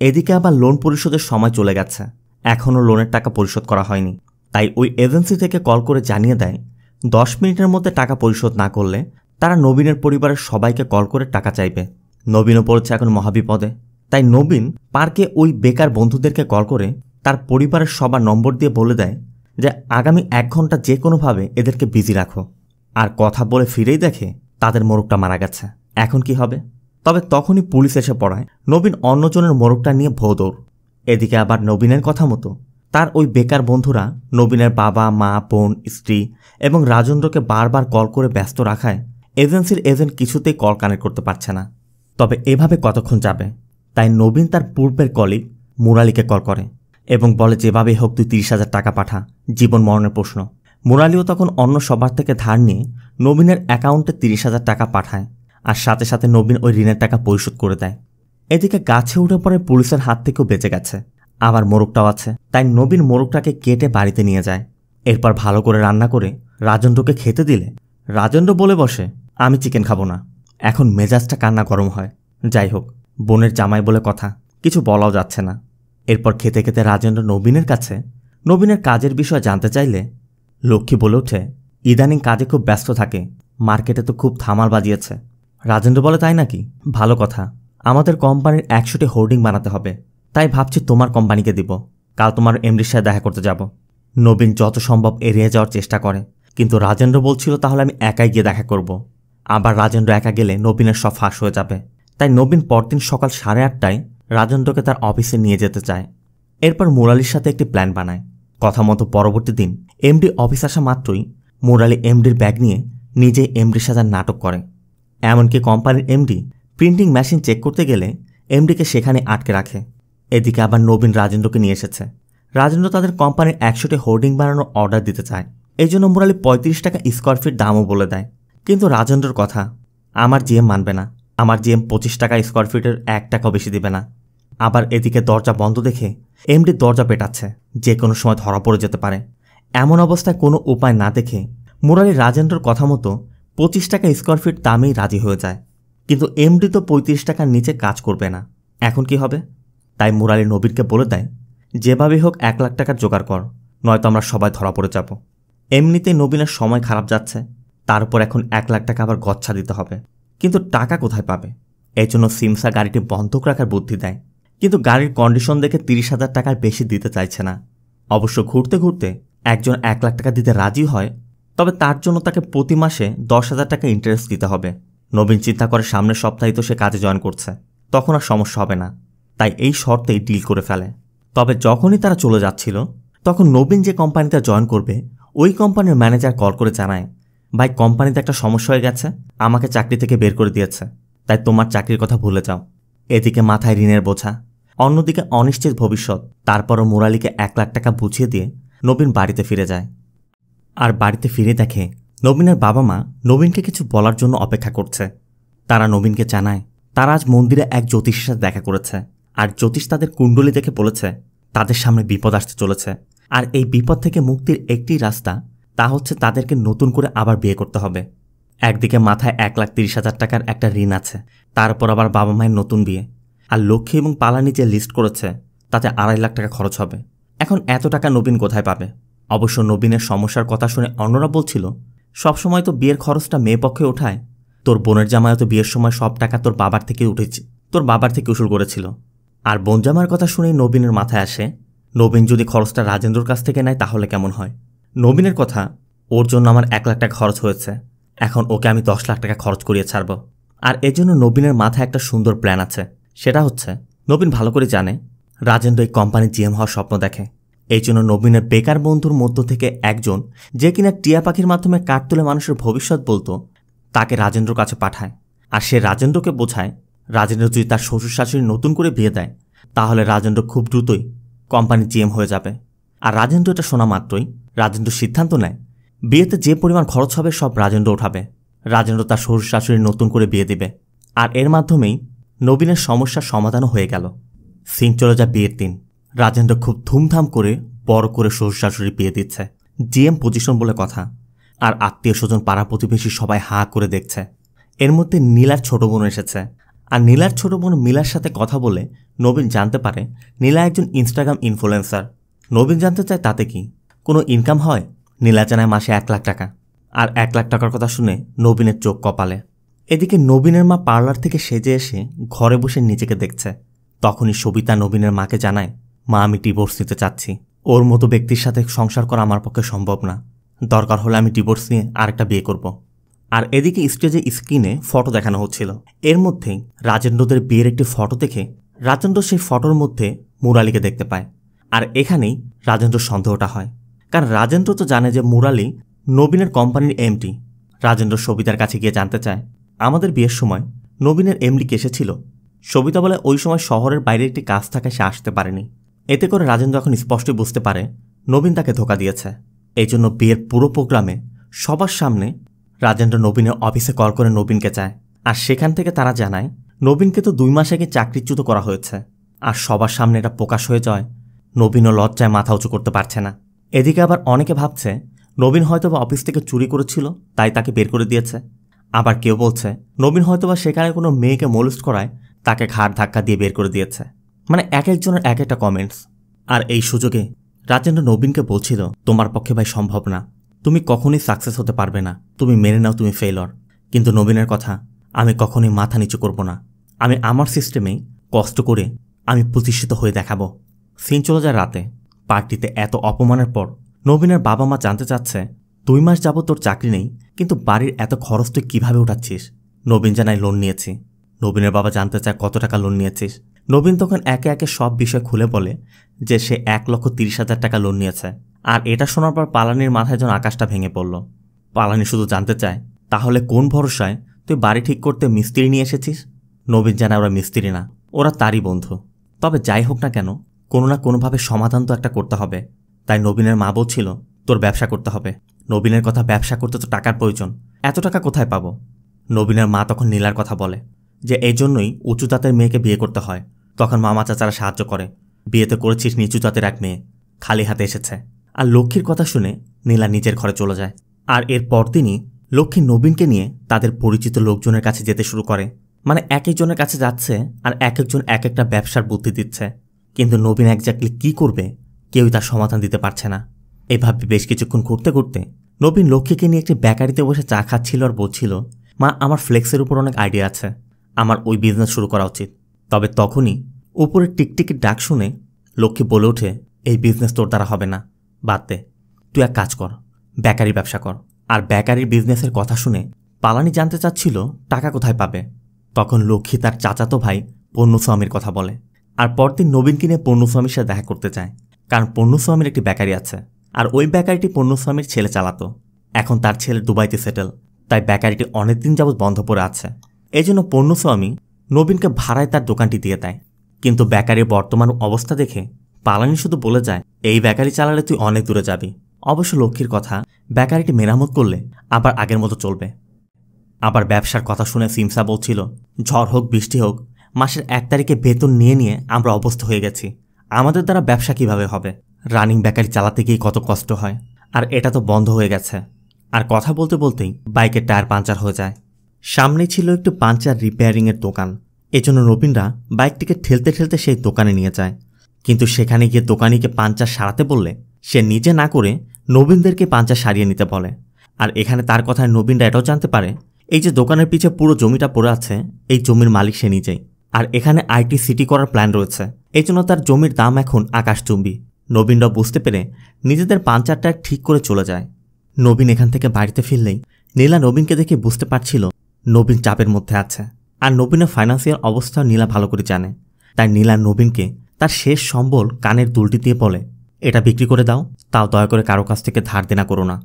এদিকে আবার লোন পরিশোধের সময় চলে গেছে, এখনও লোনের টাকা পরিশোধ করা হয়নি। তাই ওই এজেন্সি থেকে কল করে জানিয়ে দেয় 10 মিনিটের মধ্যে টাকা পরিশোধ না করলে তারা নবীনের পরিবারের সবাইকে কল করে টাকা চাইবে। নবীনও পড়েছে এখন মহাবিপদে। তাই নবীন পার্কে ওই বেকার বন্ধুদেরকে কল করে তার পরিবারের সবার নম্বর দিয়ে বলে দেয় যে আগামী 1 ঘন্টা যে কোনোভাবে এদেরকে বিজি রাখো। আর কথা বলে ফিরেই দেখে তাদের মোরগটা মারা গেছে। এখন কি হবে? তবে তখনই পুলিশ এসে পড়ায় নবীন অন্যজনের মোরগটা নিয়ে ভোদৌড়। এদিকে আবার নবীনের কথা মতো তার ওই বেকার বন্ধুরা নবীনের বাবা মা বোন স্ত্রী এবং রাজেন্দ্রকে বারবার কল করে ব্যস্ত রাখায় এজেন্সির এজেন্ট কিছুতেই কল কানেক্ট করতে পারছে না। তবে এভাবে কতক্ষণ যাবে? তাই নবীন তার পূর্বের কলিগ মুরালিকে কল করে এবং বলে যেভাবেই হোক তুই 30,000 টাকা পাঠা, জীবন মরণের প্রশ্ন। মুরালিও তখন অন্য সবার থেকে ধার নিয়ে নবীনের অ্যাকাউন্টে 30,000 টাকা পাঠায়, আর সাথে সাথে নবীন ওই ঋণের টাকা পরিশোধ করে দেয়। এদিকে গাছে উঠে পড়ে পুলিশের হাত থেকেও বেঁচে গেছে, আবার মোরগটাও আছে। তাই নবীন মোরগটাকে কেটে বাড়িতে নিয়ে যায়। এরপর ভালো করে রান্না করে রাজেন্দ্রকে খেতে দিলে রাজেন্দ্র বলে বসে, আমি চিকেন খাবো না। এখন মেজাজটা কান্না গরম হয়। যাই হোক, বোনের জামাই বলে কথা, কিছু বলাও যাচ্ছে না। এরপর খেতে খেতে রাজেন্দ্র নবীনের কাছে নবীনের কাজের বিষয়ে জানতে চাইলে লক্ষ্মী বলে ওঠে, ইদানিং কাজে খুব ব্যস্ত থাকে, মার্কেটে তো খুব থামাল বাজিয়েছে। রাজেন্দ্র বলে, তাই নাকি? ভালো কথা। আমাদের কোম্পানির 100টি হোর্ডিং বানাতে হবে, তাই ভাবছি তোমার কোম্পানিকে দিব। কাল তোমার এমডির সাথে দেখা করতে যাব। নবীন যত সম্ভব এড়িয়ে যাওয়ার চেষ্টা করে, কিন্তু রাজেন্দ্র বলছিল তাহলে আমি একাই গিয়ে দেখা করব। আবার রাজেন্দ্র একা গেলে নবীনের সব ফাঁস হয়ে যাবে। তাই নবীন পরদিন সকাল 8:30টায় রাজেন্দ্রকে তার অফিসে নিয়ে যেতে চায়। এরপর মুরালির সাথে একটি প্ল্যান বানায়। কথা মতো পরবর্তী দিন এমডি অফিস আসা মাত্রই মুরালি এমডির ব্যাগ নিয়ে নিজেই এমডির সাথে নাটক করে। এমনকি কোম্পানির এমডি প্রিন্টিং মেশিন চেক করতে গেলে এমডিকে সেখানে আটকে রাখে। এদিকে আবার নবীন রাজেন্দ্রকে নিয়ে এসেছে। রাজেন্দ্র তাদের কোম্পানির 100টি হোর্ডিং বানানোর অর্ডার দিতে চায়। এই জন্য মুরালি 35 টাকা স্কোয়ার ফিট দামও বলে দেয়। কিন্তু রাজেন্দ্রর কথা আমার জিএম মানবে না। আমার জিএম 25 টাকা স্কোয়ার ফিটের 1 টাকাও বেশি দিবে না। আবার এদিকে দরজা বন্ধ দেখে এমডি দরজা পেটাচ্ছে, যে কোনো সময় ধরা পড়ে যেতে পারে। এমন অবস্থায় কোনো উপায় না দেখে মুরালি রাজেন্দ্রর কথা মতো 25 টাকা স্কোয়ার ফিট দামেই রাজি হয়ে যায়। কিন্তু এমডি তো 35 টাকার নিচে কাজ করবে না। এখন কি হবে? তাই মুরালি নবীনকে বলে দেয়, যেভাবেই হোক 1 লাখ টাকার জোগাড় কর, নয়তো আমরা সবাই ধরা পড়ে যাব। এমনিতেই নবীনের সময় খারাপ যাচ্ছে, তার উপর এখন 1 লাখ টাকা আবার গচ্ছা দিতে হবে। কিন্তু টাকা কোথায় পাবে? এই জন্য সিমসা গাড়িটি বন্ধক রাখার বুদ্ধি দেয়। কিন্তু গাড়ির কন্ডিশন দেখে 30,000 টাকার বেশি দিতে চাইছে না। অবশ্য ঘুরতে ঘুরতে একজন 1 লাখ টাকা দিতে রাজি হয়, তবে তার জন্য তাকে প্রতি মাসে 10,000 টাকা ইন্টারেস্ট দিতে হবে। নবীন চিন্তা করে সামনের সপ্তাহে তো সে কাজে জয়েন করছে, তখন আর সমস্যা হবে না। তাই এই শর্তেই ডিল করে ফেলে। তবে যখনই তারা চলে যাচ্ছিল, তখন নবীন যে কোম্পানিতে জয়েন করবে ওই কোম্পানির ম্যানেজার কল করে জানায়, ভাই কোম্পানিতে একটা সমস্যা হয়ে গেছে, আমাকে চাকরি থেকে বের করে দিয়েছে, তাই তোমার চাকরির কথা ভুলে যাও। এদিকে মাথায় ঋণের বোঝা, অন্যদিকে অনিশ্চিত ভবিষ্যৎ। তারপরও মুরালিকে 1 লাখ টাকা বুঝিয়ে দিয়ে নবীন বাড়িতে ফিরে যায়। আর বাড়িতে ফিরে দেখে নবীনের বাবা মা নবীনকে কিছু বলার জন্য অপেক্ষা করছে। তারা নবীনকে জানায় তারা আজ মন্দিরে এক জ্যোতিষের সাথে দেখা করেছে, আর জ্যোতিষ তাদের কুণ্ডলী দেখে বলেছে তাদের সামনে বিপদ আসতে চলেছে। আর এই বিপদ থেকে মুক্তির একটি রাস্তা, তা হচ্ছে তাদেরকে নতুন করে আবার বিয়ে করতে হবে। একদিকে মাথায় 1,30,000 টাকার একটা ঋণ আছে, তারপর আবার বাবা মায়ের নতুন বিয়ে, আর লক্ষ্মী এবং পালানি যে লিস্ট করেছে তাতে 2.5 লাখ টাকা খরচ হবে। এখন এত টাকা নবীন কোথায় পাবে? অবশ্য নবীনের সমস্যার কথা শুনে অন্যরা বলছিল, সবসময় তো বিয়ের খরচটা মেয়ে পক্ষে ওঠায়, তোর বোনের জামাইও তো বিয়ের সময় সব টাকা তোর বাবার থেকে উঠেছে, তোর বাবার থেকে উসুল করেছিল। আর বোন জামার কথা শুনেই নবীনের মাথায় আসে, নবীন যদি খরচটা রাজেন্দ্রর কাছ থেকে নেয় তাহলে কেমন হয়। নবীনের কথা, ওর জন্য আমার 1 লাখ টাকা খরচ হয়েছে, এখন ওকে আমি 10 লাখ টাকা খরচ করিয়ে ছাড়ব। আর এজন্য নবীনের মাথায় একটা সুন্দর প্ল্যান আছে। সেটা হচ্ছে, নবীন ভালো করে জানে রাজেন্দ্র এই কোম্পানির জিএম হওয়ার স্বপ্ন দেখে। এই জন্য নবীনের বেকার বন্ধুর মধ্য থেকে একজন, যে কিনা টিয়া পাখির মাধ্যমে কাঠ তুলে মানুষের ভবিষ্যৎ বলতো, তাকে রাজেন্দ্রর কাছে পাঠায়। আর সে রাজেন্দ্রকে বোঝায় রাজেন্দ্র যদি তার শ্বশুর শাশুড়ি নতুন করে বিয়ে দেয় তাহলে রাজেন্দ্র খুব দ্রুতই কোম্পানির জিএম হয়ে যাবে। আর রাজেন্দ্র এটা শোনা মাত্রই রাজেন্দ্র সিদ্ধান্ত নেয় বিয়েতে যে পরিমাণ খরচ হবে সব রাজেন্দ্র ওঠাবে। রাজেন্দ্র তার শ্বশুর শাশুড়ি নতুন করে বিয়ে দিবে, আর এর মাধ্যমেই নবীনের সমস্যার সমাধানও হয়ে গেল। সিন চলে যায় বিয়ের দিন। রাজেন্দ্র খুব ধুমধাম করে বড় করে শ্বশুর শাশুড়ি বিয়ে দিচ্ছে, জিএম পজিশন বলে কথা। আর আত্মীয় স্বজন পাড়া প্রতিবেশী সবাই হাঁ করে দেখছে। এর মধ্যে নীলার ছোট বোন এসেছে। আর নীলার ছোট বোন মিলার সাথে কথা বলে নবীন জানতে পারে নীলা একজন ইনস্টাগ্রাম ইনফ্লুয়েন্সার। নবীন জানতে চায় তাতে কি কোনো ইনকাম হয়। নীলা জানায় মাসে 1 লাখ টাকা। আর 1 লাখ টাকার কথা শুনে নবীনের চোখ কপালে। এদিকে নবীনের মা পার্লার থেকে সেজে এসে ঘরে বসে নিজেকে দেখছে। তখনই সবিতা নবীনের মাকে জানায়, মা আমি ডিভোর্স নিতে চাচ্ছি, ওর মতো ব্যক্তির সাথে সংসার করা আমার পক্ষে সম্ভব না, দরকার হলে আমি ডিভোর্স নিয়ে আরেকটা বিয়ে করব। আর এদিকে স্টেজে স্ক্রিনে ফটো দেখানো হচ্ছিল। এর মধ্যেই রাজেন্দ্রদের বিয়ের একটি ফটো দেখে রাজেন্দ্র সেই ফটোর মধ্যে মুরালিকে দেখতে পায়। আর এখানেই রাজেন্দ্র সন্দেহটা হয়, কারণ রাজেন্দ্র তো জানে যে মুরালি নবীনের কোম্পানির এমডি। রাজেন্দ্র সবিতার কাছে গিয়ে জানতে চায়, আমাদের বিয়ের সময় নবীনের এমডি কে এসেছিল? সবিতা বলে ওই সময় শহরের বাইরে একটি কাজ থাকায় সে আসতে পারেনি। এতে করে রাজেন্দ্র এখন স্পষ্টই বুঝতে পারে নবীন তাকে ধোকা দিয়েছে। এই জন্য বিয়ের পুরো প্রোগ্রামে সবার সামনে রাজেন্দ্র নবীনের অফিসে কল করে নবীনকে চায়। আর সেখান থেকে তারা জানায় নবীনকে তো 2 মাস আগে চাকরিচ্যুত করা হয়েছে। আর সবার সামনে এটা প্রকাশ হয়ে যায়, নবীনও লজ্জায় মাথা উঁচু করতে পারছে না। এদিকে আবার অনেকে ভাবছে নবীন হয়তোবা অফিস থেকে চুরি করেছিল, তাই তাকে বের করে দিয়েছে। আবার কেউ বলছে নবীন হয়তোবা সেখানে কোনো মেয়েকে মোলেস্ট করায় তাকে ঘাড় ধাক্কা দিয়ে বের করে দিয়েছে। মানে এক একজনের এক একটা কমেন্টস। আর এই সুযোগে রাজেন্দ্র নবীনকে বলছিল, তোমার পক্ষে ভাই সম্ভব না, তুমি কখনোই সাকসেস হতে পারবে না, তুমি মেনে নাও তুমি ফেইলর। কিন্তু নবীনের কথা, আমি কখনোই মাথা নিচু করব না, আমি আমার সিস্টেমেই কষ্ট করে আমি প্রতিষ্ঠিত হয়ে দেখাবো। সিন চলে যায় রাতে। পার্টিতে এত অপমানের পর নবীনের বাবা মা জানতে চাচ্ছে, 2 মাস যাবত তোর চাকরি নেই, কিন্তু বাড়ির এত খরচ তুই কীভাবে উঠাচ্ছিস? নবীন জানায় লোন নিয়েছি। নবীনের বাবা জানতে চায় কত টাকা লোন নিয়েছিস? নবীন তখন একে একে সব বিষয় খুলে বলে যে সে 1,30,000 টাকা লোন নিয়েছে। আর এটা শোনার পর পালানির মাথায় যেন আকাশটা ভেঙে পড়ল। পালানি শুধু জানতে চায়, তাহলে কোন ভরসায় তুই বাড়ি ঠিক করতে মিস্ত্রি নিয়ে এসেছিস? নবীন জানায় ওরা মিস্ত্রি না, ওরা তারই বন্ধু। তবে যাই হোক না কেন, কোনো না কোনোভাবে সমাধান তো একটা করতে হবে। তাই নবীনের মা বলছিল, তোর ব্যবসা করতে হবে। নবীনের কথা, ব্যবসা করতে তো টাকার প্রয়োজন, এত টাকা কোথায় পাবো? নবীনের মা তখন নীলার কথা বলে যে এই জন্যই উঁচু জাতের মেয়েকে বিয়ে করতে হয়। তখন মামা চাচারা সাহায্য করে, বিয়েতে করেছিস নিচু জাতের এক মেয়ে, খালি হাতে এসেছে। আর লক্ষ্মীর কথা শুনে নীলা নিজের ঘরে চলে যায়। আর এর পরদিনই লক্ষ্মী নবীনকে নিয়ে তাদের পরিচিত লোকজনের কাছে যেতে শুরু করে। মানে এক একজনের কাছে যাচ্ছে আর এক একজন এক একটা ব্যবসার বুদ্ধি দিচ্ছে, কিন্তু নবীন একজাক্টলি কি করবে কেউই তার সমাধান দিতে পারছে না। এভাবে বেশ কিছুক্ষণ ঘুরতে ঘুরতে নবীন লক্ষ্মীকে নিয়ে একটি বেকারিতে বসে চা খাচ্ছিল আর বলছিল, মা আমার ফ্লেক্সের উপর অনেক আইডিয়া আছে, আমার ওই বিজনেস শুরু করা উচিত। তবে তখনই উপরে টিকটিকির ডাক শুনে লক্ষ্মী বলে ওঠে, এই বিজনেস তোর দ্বারা হবে না, বাদ দে, তুই এক কাজ কর, বেকারি ব্যবসা কর। আর বেকারির বিজনেসের কথা শুনে পালানি জানতে চাচ্ছিল টাকা কোথায় পাবে। তখন লক্ষ্মী তার চাচাতো ভাই পণ্যস্বামীর কথা বলে। আর পরদিন নবীনকে নিয়ে পণ্যস্বামীর সাথে দেখা করতে চায়, কারণ পণ্যস্বামীর একটি বেকারি আছে আর ওই বেকারিটি পণ্যস্বামীর ছেলে চালাতো। এখন তার ছেলে দুবাইতে সেটেল, তাই বেকারিটি অনেকদিন যাবৎ বন্ধ পড়ে আছে। এই জন্য পণ্যস্বামী নবীনকে ভাড়ায় তার দোকানটি দিয়ে দেয়। কিন্তু বেকারির বর্তমান অবস্থা দেখে পালানি শুধু বলে যায়, এই বেকারি চালালে তুই অনেক দূরে যাবি। অবশ্য লক্ষ্মীর কথা, বেকারিটি মেরামত করলে আবার আগের মতো চলবে। আবার ব্যবসার কথা শুনে সিমসা বলছিল, ঝড় হোক বৃষ্টি হোক, মাসের 1 তারিখে বেতন নিয়ে নিয়ে আমরা অবস্থা হয়ে গেছি, আমাদের দ্বারা ব্যবসা কিভাবে হবে? রানিং বেকারি চালাতে গিয়ে কত কষ্ট হয়, আর এটা তো বন্ধ হয়ে গেছে। আর কথা বলতে বলতেই বাইকের টায়ার পাঞ্চার হয়ে যায়। সামনেই ছিল একটু পাঞ্চার রিপেয়ারিংয়ের দোকান। এজন্য নবীনরা বাইকটিকে ঠেলতে ঠেলতে সেই দোকানে নিয়ে যায়। কিন্তু সেখানে গিয়ে দোকানিকে পাঞ্চার সারাতে বললে সে নিজে না করে নবীনদেরকে পাঞ্চার সারিয়ে নিতে বলে। আর এখানে তার কথায় নবীনরা এটাও জানতে পারে, এই যে দোকানের পিছে পুরো জমিটা পড়ে আছে, এই জমির মালিক সে নিজেই। আর এখানে আইটি সিটি করার প্ল্যান রয়েছে, এই জন্য তার জমির দাম এখন আকাশচুম্বী। নবীনরা বুঝতে পেরে নিজেদের পাঞ্চারটা ঠিক করে চলে যায়। নবীন এখান থেকে বাড়িতে ফিরলেই নীলা নবীনকে দেখে বুঝতে পারছিল নবীন চাপের মধ্যে আছে। আর নবীনের ফাইন্যান্সিয়াল অবস্থাও নীলা ভালো করে জানে। তাই নীলা নবীনকে তার শেষ সম্বল কানের দুলটি দিয়ে বলে, এটা বিক্রি করে দাও, তাও দয়া করে কারো কাছ থেকে ধার দেনা করো না।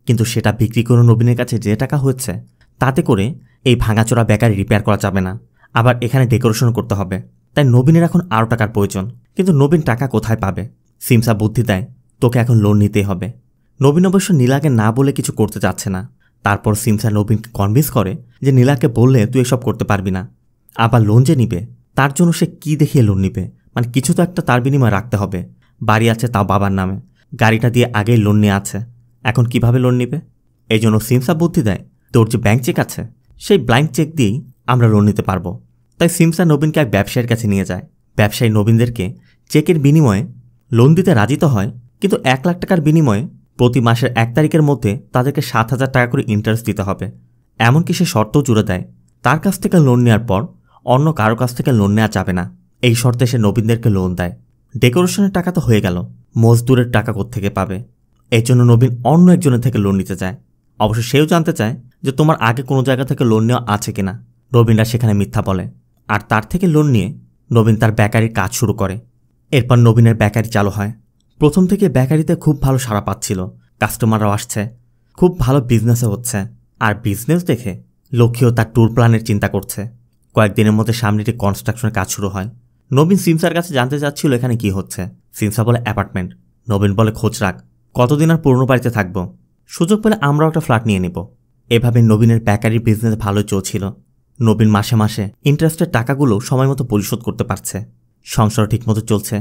কিন্তু সেটা বিক্রি করে নবীনের কাছে যে টাকা হচ্ছে তাতে করে এই ভাঙাচোরা বেকারি রিপেয়ার করা যাবে না, আবার এখানে ডেকোরেশন করতে হবে। তাই নবীনের এখন আরও টাকার প্রয়োজন। কিন্তু নবীন টাকা কোথায় পাবে? সিমসা বুদ্ধি দেয়, তোকে এখন লোন নিতেই হবে। নবীন অবশ্য নীলাকে না বলে কিছু করতে চাচ্ছে না। তারপর সিমসা নবীনকে কনভিন্স করে যে নীলাকে বললে তুই এসব করতে পারবি না। আবার লোন যে নিবে তার জন্য সে কি দেখিয়ে লোন নিবে? মানে কিছু তো একটা তার বিনিময়ে রাখতে হবে। বাড়ি আছে তাও বাবার নামে, গাড়িটা দিয়ে আগেই লোন নিয়ে আছে, এখন কিভাবে লোন নিবে? এই জন্য সিমসা বুদ্ধি দেয়, তোর যে ব্যাংক চেক আছে সেই ব্ল্যাঙ্ক চেক দিয়েই আমরা লোন নিতে পারবো। তাই সিমসা নবীনকে এক ব্যবসায়ীর কাছে নিয়ে যায়। ব্যবসায়ী নবীনদেরকে চেকের বিনিময়ে লোন দিতে রাজি তো হয়, কিন্তু 1 লাখ টাকার বিনিময়ে প্রতি মাসের 1 তারিখের মধ্যে তাদেরকে 7,000 টাকা করে ইন্টারেস্ট দিতে হবে। এমনকি সে শর্তও জুড়ে দেয়, তার কাছ থেকে লোন নেওয়ার পর অন্য কারো কাছ থেকে লোন নেওয়া যাবে না। এই শর্তে সে নবীনদেরকে লোন দেয়। ডেকোরেশনের টাকা তো হয়ে গেল, মজদুরের টাকা কোত্থেকে পাবে? এই জন্য নবীন অন্য একজনের থেকে লোন নিতে চায়। অবশ্য সেও জানতে চায় যে তোমার আগে কোনো জায়গা থেকে লোন নেওয়া আছে কিনা। নবীনরা সেখানে মিথ্যা বলে, আর তার থেকে লোন নিয়ে নবীন তার বেকারির কাজ শুরু করে। এরপর নবীনের বেকারি চালু হয়। প্রথম থেকে বেকারিতে খুব ভালো সাড়া পাচ্ছিল, কাস্টমাররাও আসছে, খুব ভালো বিজনেসও হচ্ছে। আর বিজনেস দেখে লক্ষ্মীও তার ট্যুর প্ল্যানের চিন্তা করছে। কয়েকদিনের মধ্যে সামনে একটি কনস্ট্রাকশনের কাজ শুরু হয়। নবীন সিমসার কাছে জানতে চাচ্ছিল এখানে কি হচ্ছে। সিমসা বলে অ্যাপার্টমেন্ট। নবীন বলে খোঁজ রাখ, কতদিন আর পুরনো বাড়িতে থাকবো, সুযোগ পেলে আমরাও একটা ফ্ল্যাট নিয়ে নেব। এভাবে নবীনের বেকারির বিজনেস ভালো চলছিল। নবীন মাসে মাসে ইন্টারেস্টের টাকাগুলো সময় মতো পরিশোধ করতে পারছে, সংসারও ঠিকমতো চলছে।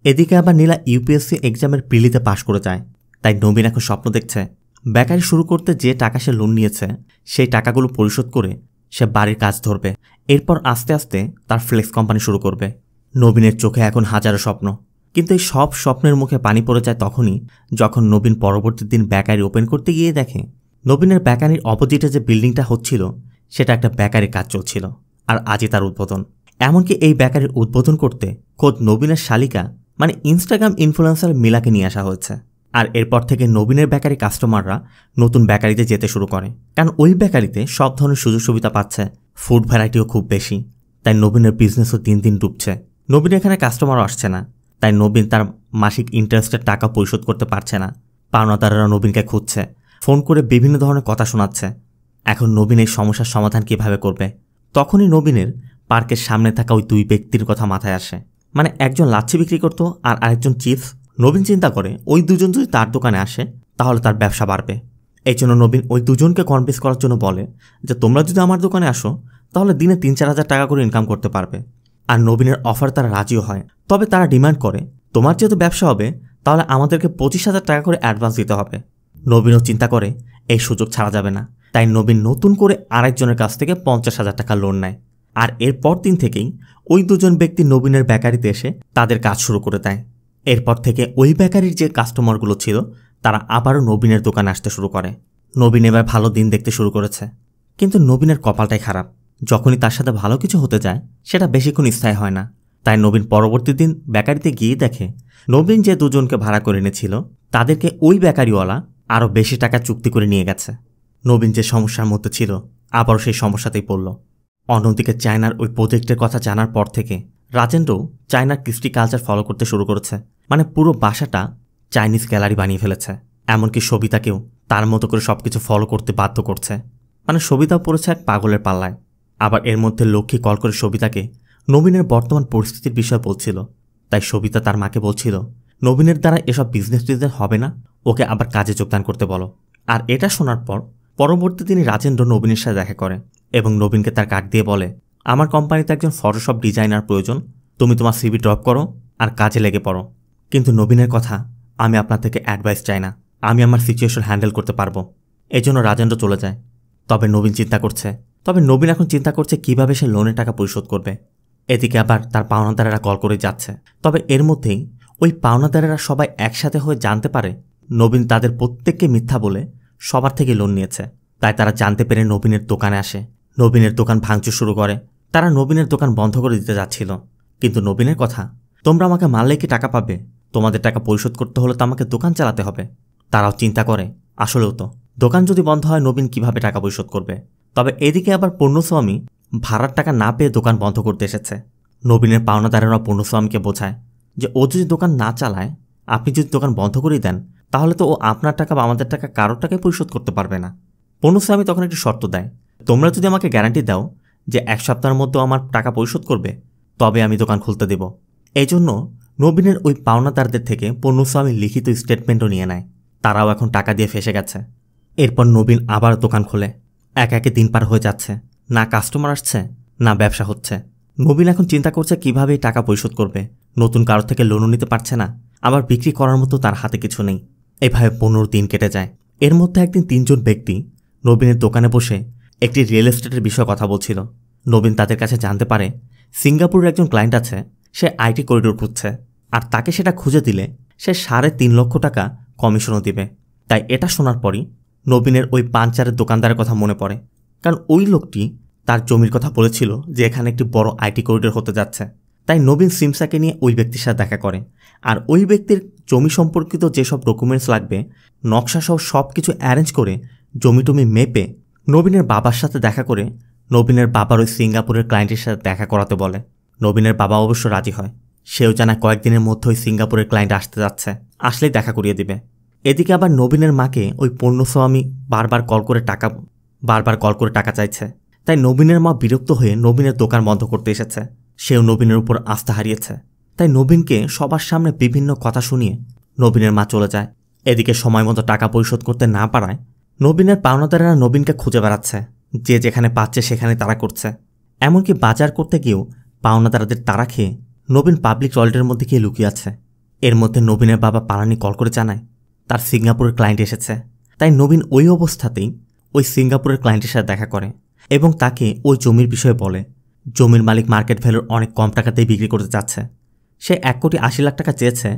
এদিকে আবার নীলা ইউপিএসসি এক্সামের প্রিলিতে পাশ করে যায়। তাই নবীন এখন স্বপ্ন দেখছে বেকারি শুরু করতে যে টাকা সে লোন নিয়েছে সেই টাকাগুলো পরিশোধ করে সে বাড়ির কাজ ধরবে। এরপর আস্তে আস্তে তার ফ্লেক্স কোম্পানি শুরু করবে। নবীনের চোখে এখন হাজারো স্বপ্ন, কিন্তু এই সব স্বপ্নের মুখে পানি পড়ে যায় তখনই যখন নবীন পরবর্তী দিন বেকারি ওপেন করতে গিয়ে দেখে নবীনের বেকারির অপোজিটে যে বিল্ডিংটা হচ্ছিল সেটা একটা বেকারির কাজ চলছিল, আর আজই তার উদ্বোধন। এমনকি এই বেকারির উদ্বোধন করতে খোদ নবীনের শালিকা মানে ইনস্টাগ্রাম ইনফ্লুয়েন্সার মিলাকে নিয়ে আসা হয়েছে। আর এরপর থেকে নবীনের বেকারি কাস্টমাররা নতুন বেকারিতে যেতে শুরু করে, কারণ ওই বেকারিতে সব ধরনের সুযোগ সুবিধা পাচ্ছে, ফুড ভ্যারাইটিও খুব বেশি। তাই নবীনের বিজনেসও দিন দিন ডুবছে। নবীন এখানে কাস্টমারও আসছে না, তাই নবীন তার মাসিক ইন্টারেস্টের টাকা পরিশোধ করতে পারছে না। পাওনাদাররা নবীনকে খুঁজছে, ফোন করে বিভিন্ন ধরনের কথা শোনাচ্ছে। এখন নবীন এই সমস্যার সমাধান কিভাবে করবে? তখনই নবীনের পার্কের সামনে থাকা ওই 2 ব্যক্তির কথা মাথায় আসে। মানে একজন লাচ্ছি বিক্রি করত আর আরেকজন চিপস। নবীন চিন্তা করে ওই দুজন যদি তার দোকানে আসে তাহলে তার ব্যবসা বাড়বে। এই জন্য নবীন ওই দুজনকে কনভিন্স করার জন্য বলে যে তোমরা যদি আমার দোকানে আসো তাহলে দিনে 3-4 হাজার টাকা করে ইনকাম করতে পারবে। আর নবীনের অফার তারা রাজিও হয়, তবে তারা ডিমান্ড করে তোমার যেহেতু ব্যবসা হবে তাহলে আমাদেরকে 25,000 টাকা করে অ্যাডভান্স দিতে হবে। নবীনও চিন্তা করে এই সুযোগ ছাড়া যাবে না, তাই নবীন নতুন করে আরেকজনের কাছ থেকে 50,000 টাকা লোন নেয়। আর এরপর দিন থেকেই ওই দুজন ব্যক্তি নবীনের বেকারিতে এসে তাদের কাজ শুরু করে দেয়। এরপর থেকে ওই বেকারির যে কাস্টমারগুলো ছিল তারা আবারও নবীনের দোকানে আসতে শুরু করে। নবীন এবার ভালো দিন দেখতে শুরু করেছে, কিন্তু নবীনের কপালটাই খারাপ। যখনই তার সাথে ভালো কিছু হতে যায় সেটা বেশিক্ষণ স্থায়ী হয় না। তাই নবীন পরবর্তী দিন বেকারিতে গিয়ে দেখে নবীন যে দুজনকে ভাড়া করে এনেছিল তাদেরকে ওই বেকারিওয়ালা আরও বেশি টাকা চুক্তি করে নিয়ে গেছে। নবীন যে সমস্যার মধ্যে ছিল আবারও সেই সমস্যাতেই পড়ল। অন্যদিকে চায়নার ওই প্রজেক্টের কথা জানার পর থেকে রাজেন্দ্রও চায়নার কৃষ্টি কালচার ফলো করতে শুরু করেছে। মানে পুরো বাসাটা চাইনিজ গ্যালারি বানিয়ে ফেলেছে। এমনকি সবিতাকেও তার মতো করে সবকিছু ফলো করতে বাধ্য করছে। মানে সবিতাও পড়েছে এক পাগলের পাল্লায়। আবার এর মধ্যে লক্ষ্মী কল করে সবিতাকে নবীনের বর্তমান পরিস্থিতির বিষয়ে বলছিল। তাই সবিতা তার মাকে বলছিল নবীনের দ্বারা এসব বিজনেস হবে না, ওকে আবার কাজে যোগদান করতে বলো। আর এটা শোনার পর পরবর্তী দিনে রাজেন্দ্র নবীনের সাথে দেখা করে এবং নবীনকে তার কার্ড দিয়ে বলে, আমার কোম্পানিতে একজন ফটোশপ ডিজাইনার প্রয়োজন, তুমি তোমার সিভি ড্রপ করো আর কাজে লেগে পড়ো। কিন্তু নবীনের কথা, আমি আপনার থেকে অ্যাডভাইস চাই না, আমি আমার সিচুয়েশন হ্যান্ডেল করতে পারবো। এজন্য রাজেন্দ্র চলে যায়। তবে নবীন এখন চিন্তা করছে কিভাবে সে লোনের টাকা পরিশোধ করবে। এদিকে আবার তার পাওনাদারেরা কল করে যাচ্ছে। তবে এর মধ্যেই ওই পাওনাদারেরা সবাই একসাথে হয়ে জানতে পারে নবীন তাদের প্রত্যেককে মিথ্যা বলে সবার থেকে লোন নিয়েছে। তাই তারা জানতে পেরে নবীনের দোকানে আসে। নবীনের দোকান ভাঙচুর শুরু করে। তারা নবীনের দোকান বন্ধ করে দিতে যাচ্ছিল, কিন্তু নবীনের কথা, তোমরা আমাকে মারলে কি টাকা পাবে? তোমাদের টাকা পরিশোধ করতে হলে তো আমাকে দোকান চালাতে হবে। তারাও চিন্তা করে আসলেও তো দোকান যদি বন্ধ হয় নবীন কিভাবে টাকা পরিশোধ করবে। তবে এদিকে আবার পূর্ণস্বামী ভাড়ার টাকা না পেয়ে দোকান বন্ধ করতে এসেছে। নবীনের পাওনাদারেরা পূর্ণস্বামীকে বোঝায় যে ও যদি দোকান না চালায়, আপনি যদি দোকান বন্ধ করে দেন, তাহলে তো ও আপনার টাকা বা আমাদের টাকা কারোর টাকায় পরিশোধ করতে পারবে না। পূর্ণস্বামী তখন একটি শর্ত দেয়, তোমরা যদি আমাকে গ্যারান্টি দাও যে 1 সপ্তাহের মধ্যে আমার টাকা পরিশোধ করবে, তবে আমি দোকান খুলতে দেব। এই জন্য নবীনের ওই পাওনাদারদের থেকে পূর্ণস্বামী লিখিত স্টেটমেন্টও নিয়ে নেয়। তারাও এখন টাকা দিয়ে ফেসে গেছে। এরপর নবীন আবার দোকান খোলে। একে দিন পার হয়ে যাচ্ছে, না কাস্টমার আসছে না ব্যবসা হচ্ছে। নবীন এখন চিন্তা করছে কিভাবে টাকা পরিশোধ করবে। নতুন কারোর থেকে লোনও নিতে পারছে না, আবার বিক্রি করার মতো তার হাতে কিছু নেই। এভাবে 15 দিন কেটে যায়। এর মধ্যে একদিন 3 জন ব্যক্তি নবীনের দোকানে বসে একটি রিয়েল এস্টেটের বিষয়ে কথা বলছিল। নবীন তাদের কাছে জানতে পারে সিঙ্গাপুরের একজন ক্লায়েন্ট আছে, সে আইটি করিডোর খুঁজছে, আর তাকে সেটা খুঁজে দিলে সে 3.5 লক্ষ টাকা কমিশনও দিবে। তাই এটা শোনার পরই নবীনের ওই পাঞ্চারের দোকানদারের কথা মনে পড়ে, কারণ ওই লোকটি তার জমির কথা বলেছিল যে এখানে একটি বড় আইটি করিডোর হতে যাচ্ছে। তাই নবীন সিমসাকে নিয়ে ওই ব্যক্তির সাথে দেখা করে, আর ওই ব্যক্তির জমি সম্পর্কিত যেসব ডকুমেন্টস লাগবে নকশাসহ সব কিছু অ্যারেঞ্জ করে জমি মেপে নবীনের বাবার সাথে দেখা করে নবীনের বাবার ওই সিঙ্গাপুরের ক্লায়েন্টের সাথে দেখা করাতে বলে। নবীনের বাবা অবশ্য রাজি হয়। সেও জানা কয়েকদিনের মধ্যে ওই সিঙ্গাপুরের ক্লায়েন্ট আসতে যাচ্ছে, আসলেই দেখা করিয়ে দিবে। এদিকে আবার নবীনের মাকে ওই পূর্ণস্বামী বারবার কল করে টাকা চাইছে। তাই নবীনের মা বিরক্ত হয়ে নবীনের দোকান বন্ধ করতে এসেছে। সেও নবীনের উপর আস্থা হারিয়েছে। তাই নবীনকে সবার সামনে বিভিন্ন কথা শুনিয়ে নবীনের মা চলে যায়। এদিকে সময় মতো টাকা পরিশোধ করতে না পারায় নবীনের পাওনাদারেরা নবীনকে খুঁজে বেড়াচ্ছে। যে যেখানে পাচ্ছে সেখানে তাড়া করছে। এমনকি বাজার করতে গিয়েও পাওনাদারদের তাড়া খেয়ে নবীন পাবলিক টয়লেটের মধ্যে গিয়ে লুকিয়ে আছে। এর মধ্যে নবীনের বাবা পালানি কল করে জানায় তার সিঙ্গাপুরের ক্লায়েন্ট এসেছে। তাই নবীন ওই অবস্থাতেই ওই সিঙ্গাপুরের ক্লায়েন্টের সাথে দেখা করে এবং তাকে ওই জমির বিষয়ে বলে জমির মালিক মার্কেট ভ্যালুর অনেক কম টাকাতেই বিক্রি করতে চাচ্ছে। সে 1,80,00,000 টাকা চেয়েছে,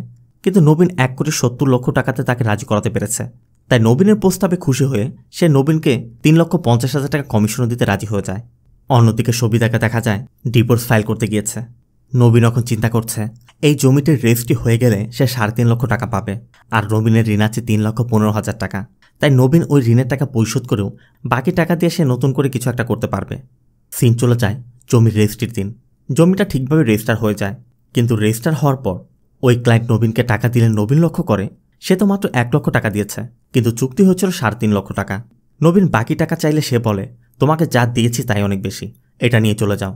কিন্তু নবীন 1,70,00,000 টাকাতে তাকে রাজি করাতে পেরেছে। তাই নবীনের প্রস্তাবে খুশি হয়ে সে নবীনকে 3,50,000 টাকা কমিশনও দিতে রাজি হয়ে যায়। অন্যদিকে সবিতাকে দেখা যায় ডিভোর্স ফাইল করতে গিয়েছে। নবীন এখন চিন্তা করছে এই জমিটির রেজিস্ট্রি হয়ে গেলে সে 3.5 লক্ষ টাকা পাবে, আর নবীনের ঋণ আছে 3,15,000 টাকা। তাই নবীন ওই ঋণের টাকা পরিশোধ করেও বাকি টাকা দিয়ে সে নতুন করে কিছু একটা করতে পারবে। সিন চলে যায় জমির রেজিস্ট্রির দিন। জমিটা ঠিকভাবে রেজিস্টার হয়ে যায়, কিন্তু রেজিস্টার হওয়ার পর ওই ক্লায়েন্ট নবীনকে টাকা দিলে নবীন লক্ষ্য করে সে তো মাত্র 1 লক্ষ টাকা দিয়েছে, কিন্তু চুক্তি হয়েছিল 3.5 লক্ষ টাকা। নবীন বাকি টাকা চাইলে সে বলে তোমাকে যা দিয়েছি তাই অনেক বেশি, এটা নিয়ে চলে যাও।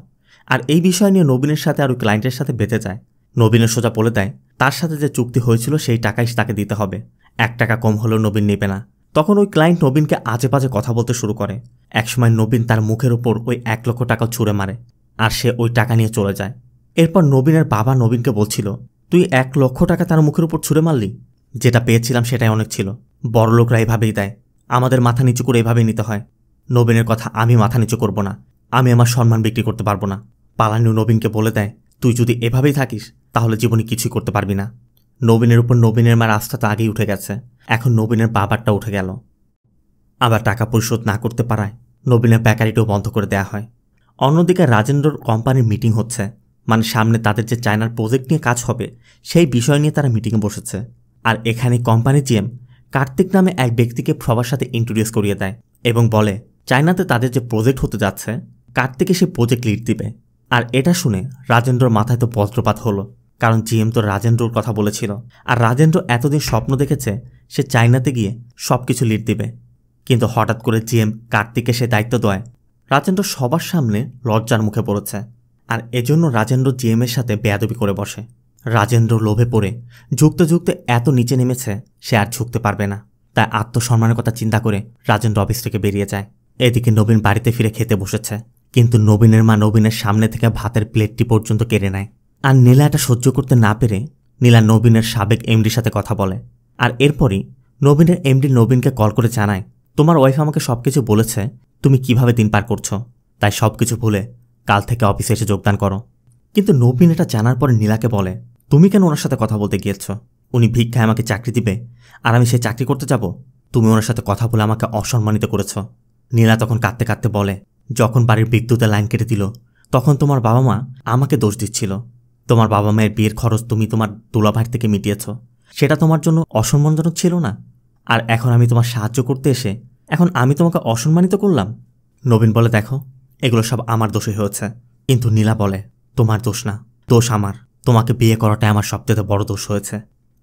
আর এই বিষয় নিয়ে নবীনের সাথে আর ওই ক্লায়েন্টের সাথে বেঁধে যায়। নবীনের সোজা বলে দেয় তার সাথে যে চুক্তি হয়েছিল সেই টাকাই তাকে দিতে হবে, 1 টাকা কম হলেও নবীন নেবে না। তখন ওই ক্লায়েন্ট নবীনকে আজে বাজে কথা বলতে শুরু করে। একসময় নবীন তার মুখের উপর ওই 1 লক্ষ টাকা ছুঁড়ে মারে, আর সে ওই টাকা নিয়ে চলে যায়। এরপর নবীনের বাবা নবীনকে বলছিল তুই 1,00,000 টাকা তার মুখের উপর ছুঁড়ে মারলি? যেটা পেয়েছিলাম সেটাই অনেক ছিল। বড়লোকরা এভাবেই দেয়, আমাদের মাথা নিচু করে এভাবেই নিতে হয়। নবীনের কথা আমি মাথা নিচু করব না, আমি আমার সম্মান বিক্রি করতে পারবো না। পালানিও নবীনকে বলে দেয়, তুই যদি এভাবেই থাকিস তাহলে জীবনে কিছুই করতে পারবি না। নবীনের উপর নবীনের মার আস্থা তো আগেই উঠে গেছে, এখন নবীনের বাবারটা উঠে গেল। আবার টাকা পরিশোধ না করতে পারায় নবীনের বেকারিটাও বন্ধ করে দেয়া হয়। অন্যদিকে রাজেন্দ্রর কোম্পানির মিটিং হচ্ছে, মানে সামনে তাদের যে চায়নার প্রজেক্ট নিয়ে কাজ হবে সেই বিষয় নিয়ে তারা মিটিংয়ে বসেছে। আর এখানে কোম্পানি জিএম কার্তিক নামে এক ব্যক্তিকে সবার সাথে ইন্ট্রোডিউস করিয়ে দেয় এবং বলে চায়নাতে তাদের যে প্রজেক্ট হতে যাচ্ছে কার্তিকে সে প্রজেক্ট লিড দিবে। আর এটা শুনে রাজেন্দ্রর মাথায় তো বজ্রপাত হলো, কারণ জিএম তো রাজেন্দ্রর কথা বলেছিল, আর রাজেন্দ্র এতদিন স্বপ্ন দেখেছে সে চায়নাতে গিয়ে সব কিছু লিড দিবে। কিন্তু হঠাৎ করে জিএম কার্তিককে সে দায়িত্ব দেয়, রাজেন্দ্র সবার সামনে লজ্জার মুখে পড়েছে। আর এজন্য রাজেন্দ্র জিএমের সাথে বেয়াদবি করে বসে। রাজেন্দ্র লোভে পড়ে ঝুঁকতে ঝুঁকতে এত নিচে নেমেছে সে আর ঝুঁকতে পারবে না। তাই আত্মসম্মানের কথা চিন্তা করে রাজেন্দ্র অফিস থেকে বেরিয়ে যায়। এদিকে নবীন বাড়িতে ফিরে খেতে বসেছে, কিন্তু নবীনের মা নবীনের সামনে থেকে ভাতের প্লেটটি পর্যন্ত কেড়ে নেয়। আর নীলা এটা সহ্য করতে না পেরে নীলা নবীনের সাবেক এমডির সাথে কথা বলে। আর এরপরই নবীনের এমডি নবীনকে কল করে জানায়, তোমার ওয়াইফ আমাকে সবকিছু বলেছে তুমি কিভাবে দিন পার করছো, তাই সবকিছু ভুলে কাল থেকে অফিসে এসে যোগদান করো। কিন্তু নবীন এটা জানার পরে নীলাকে বলে, তুমি কেন ওনার সাথে কথা বলতে গিয়েছ? উনি ভিক্ষায় আমাকে চাকরি দিবে আর আমি সেই চাকরি করতে যাব? তুমি ওনার সাথে কথা বলে আমাকে অসম্মানিত করেছ। নীলা তখন কাঁদতে কাঁদতে বলে, যখন বাড়ির বিদ্যুতের লাইন কেটে দিল তখন তোমার বাবা মা আমাকে দোষ দিচ্ছিল। তোমার বাবা মায়ের বিয়ের খরচ তুমি তোমার দুলাভাইয়ের থেকে মিটিয়েছ, সেটা তোমার জন্য অসম্মানজনক ছিল না? আর এখন আমি তোমার সাহায্য করতে এসে এখন আমি তোমাকে অসম্মানিত করলাম? নবীন বলে, দেখো এগুলো সব আমার দোষই হয়েছে। কিন্তু নীলা বলে, তোমার দোষ না, দোষ আমার। তোমাকে বিয়ে করাটাই আমার সবচেয়ে বড় দোষ হয়েছে।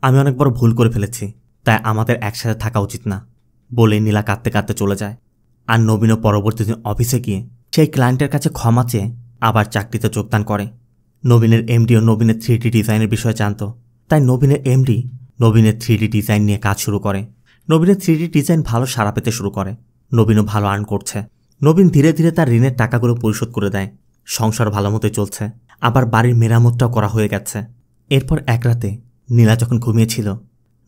আমি অনেক বড় ভুল করে ফেলেছি, তাই আমাদের একসাথে থাকা উচিত না বলে নীলা কাঁদতে কাঁদতে চলে যায়। আর নবীনও পরবর্তী দিন অফিসে গিয়ে সেই ক্লায়েন্টের কাছে ক্ষমা চেয়ে আবার চাকরিতে যোগদান করে। নবীনের এমডিও নবীনের 3D ডিজাইনের বিষয়ে জানত, তাই নবীনের এমডি নবীনের 3D ডিজাইন নিয়ে কাজ শুরু করে। নবীনের 3D ডিজাইন ভালো সাড়া পেতে শুরু করে, নবীনও ভালো আর্ন করছে। নবীন ধীরে ধীরে তার ঋণের টাকাগুলো পরিশোধ করে দেয়, সংসার ভালো মতোই চলছে, আবার বাড়ির মেরামতটাও করা হয়ে গেছে। এরপর এক রাতে নীলা যখন ঘুমিয়েছিল,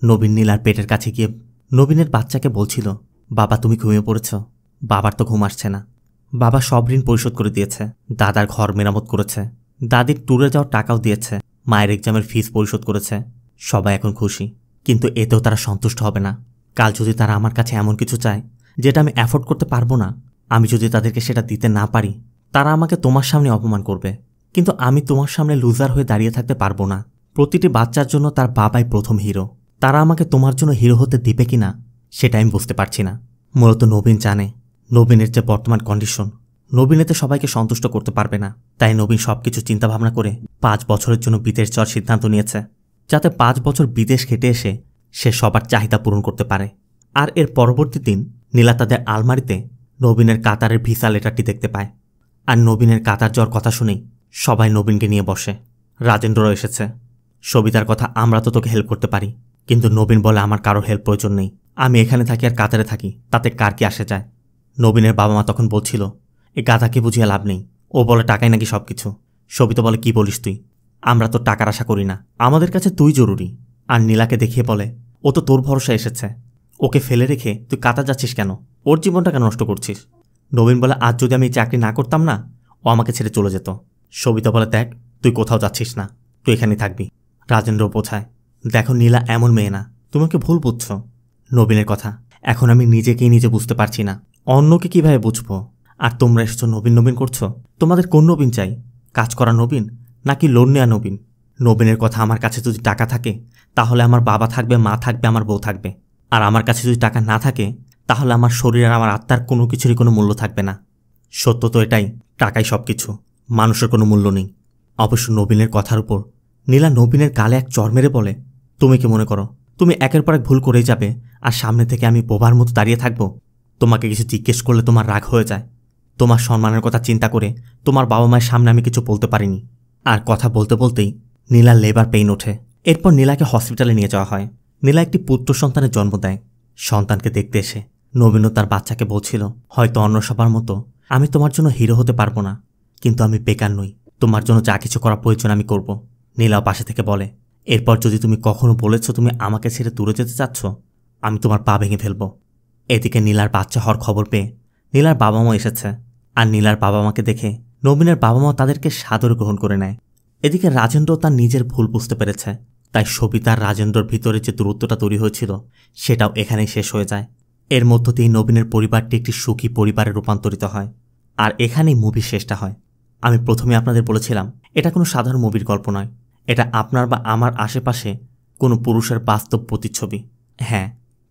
নবীন নীলার পেটের কাছে গিয়ে নবীনের বাচ্চাকে বলছিল, বাবা তুমি ঘুমিয়ে পড়েছ? বাবার তো ঘুম আসছে না। বাবা সব ঋণ পরিশোধ করে দিয়েছে, দাদার ঘর মেরামত করেছে, দাদির ট্যুরে যাওয়ার টাকাও দিয়েছে, মায়ের এক্সামের ফিস পরিশোধ করেছে। সবাই এখন খুশি, কিন্তু এতেও তারা সন্তুষ্ট হবে না। কাল যদি তারা আমার কাছে এমন কিছু চায় যেটা আমি অ্যাফোর্ড করতে পারবো না, আমি যদি তাদেরকে সেটা দিতে না পারি, তারা আমাকে তোমার সামনে অপমান করবে। কিন্তু আমি তোমার সামনে লুজার হয়ে দাঁড়িয়ে থাকতে পারবো না। প্রতিটি বাচ্চার জন্য তার বাবাই প্রথম হিরো, তারা আমাকে তোমার জন্য হিরো হতে দিবে কিনা সেটা আমি বুঝতে পারছি না। মূলত নবীন জানে নবীনের যে বর্তমান কন্ডিশন, নবীন এতে সবাইকে সন্তুষ্ট করতে পারবে না। তাই নবীন সবকিছু চিন্তাভাবনা করে 5 বছরের জন্য বিদেশ যাওয়ার সিদ্ধান্ত নিয়েছে, যাতে 5 বছর বিদেশ খেটে এসে সে সবার চাহিদা পূরণ করতে পারে। আর এর পরবর্তী দিন নীলা তাদের আলমারিতে নবীনের কাতারের ভিসা লেটারটি দেখতে পায়। আর নবীনের কাতার যাওয়ার কথা শুনেই সবাই নবীনকে নিয়ে বসে। রাজেন্দ্রও এসেছে। সবিতার কথা, আমরা তো তোকে হেল্প করতে পারি, কিন্তু নবীন বলে আমার কারোর হেল্প প্রয়োজন নেই, আমি এখানে থাকি আর কাতারে থাকি, তাতে কার কি আসে যায়। নবীনের বাবা মা তখন বলছিল, এ গাধাকে বুঝিয়ে লাভ নেই, ও বলে টাকাই নাকি সব কিছু। সবিতা বলে, কি বলিস তুই? আমরা তো টাকার আশা করি না, আমাদের কাছে তুই জরুরি। আর নীলাকে দেখিয়ে বলে, ও তো তোর ভরসা এসেছে, ওকে ফেলে রেখে তুই কাতার যাচ্ছিস কেন? ওর জীবনটা কেন নষ্ট করছিস? নবীন বলে, আজ যদি আমি চাকরি না করতাম না, ও আমাকে ছেড়ে চলে যেত। সবিতা বলে, দেখ তুই কোথাও যাচ্ছিস না, তুই এখানেই থাকবি। রাজেন্দ্র বোঝায়, দেখো নীলা এমন মেয়ে না, তুমি ওকে ভুল বুঝছো। নবীনের কথা, এখন আমি নিজেকেই নিজে বুঝতে পারছি না, অন্যকে কিভাবে বুঝবো। আর তোমরা এসেছো নবীন নবীন করছো, তোমাদের কোন নবীন চাই? কাজ করা নবীন নাকি লোন নেওয়া নবীন? নবীনের কথা, আমার কাছে যদি টাকা থাকে তাহলে আমার বাবা থাকবে, মা থাকবে, আমার বউ থাকবে। আর আমার কাছে যদি টাকা না থাকে তাহলে আমার শরীর আর আমার আত্মার কোনো কিছুরই কোনো মূল্য থাকবে না। সত্য তো এটাই, টাকাই সব কিছু, মানুষের কোনো মূল্য নেই। অবশ্য নবীনের কথার উপর নীলা নবীনের গালে এক চড় মেরে বলে, তুমি কি মনে করো তুমি একের পর এক ভুল করেই যাবে আর সামনে থেকে আমি বোবার মতো দাঁড়িয়ে থাকবো? তোমাকে কিছু জিজ্ঞেস করলে তোমার রাগ হয়ে যায়। তোমার সম্মানের কথা চিন্তা করে তোমার বাবা মায়ের সামনে আমি কিছু বলতে পারিনি। আর কথা বলতে বলতেই নীলার লেবার পেইন ওঠে। এরপর নীলাকে হসপিটালে নিয়ে যাওয়া হয়। নীলা একটি পুত্র সন্তানের জন্ম দেয়। সন্তানকে দেখতে এসে নবীনও তার বাচ্চাকে বলছিল, হয়তো অন্য সবার মতো আমি তোমার জন্য হিরো হতে পারবো না, কিন্তু আমি বেকার নই, তোমার জন্য যা কিছু করা প্রয়োজন আমি করব। নীলাও পাশে থেকে বলে, এরপর যদি তুমি কখনো বলেছ তুমি আমাকে ছেড়ে দূরে যেতে চাচ্ছ, আমি তোমার পা ভেঙে ফেলব। এদিকে নীলার বাচ্চা হওয়ার খবর পেয়ে নীলার বাবা মা এসেছে, আর নীলার বাবা মাকে দেখে নবীনের বাবা মা তাদেরকে সাদরে গ্রহণ করে নেয়। এদিকে রাজেন্দ্র তার নিজের ভুল বুঝতে পেরেছে, তাই সবিতা আর রাজেন্দ্রর ভিতরে যে দূরত্বটা তৈরি হয়েছিল সেটাও এখানেই শেষ হয়ে যায়। এর মধ্য দিয়ে নবীনের পরিবারটি একটি সুখী পরিবারে রূপান্তরিত হয়, আর এখানেই মুভির শেষটা হয়। আমি প্রথমে আপনাদের বলেছিলাম এটা কোনো সাধারণ মুভির গল্প নয়, এটা আপনার বা আমার আশেপাশে কোনো পুরুষের বাস্তব প্রতিচ্ছবি। হ্যাঁ,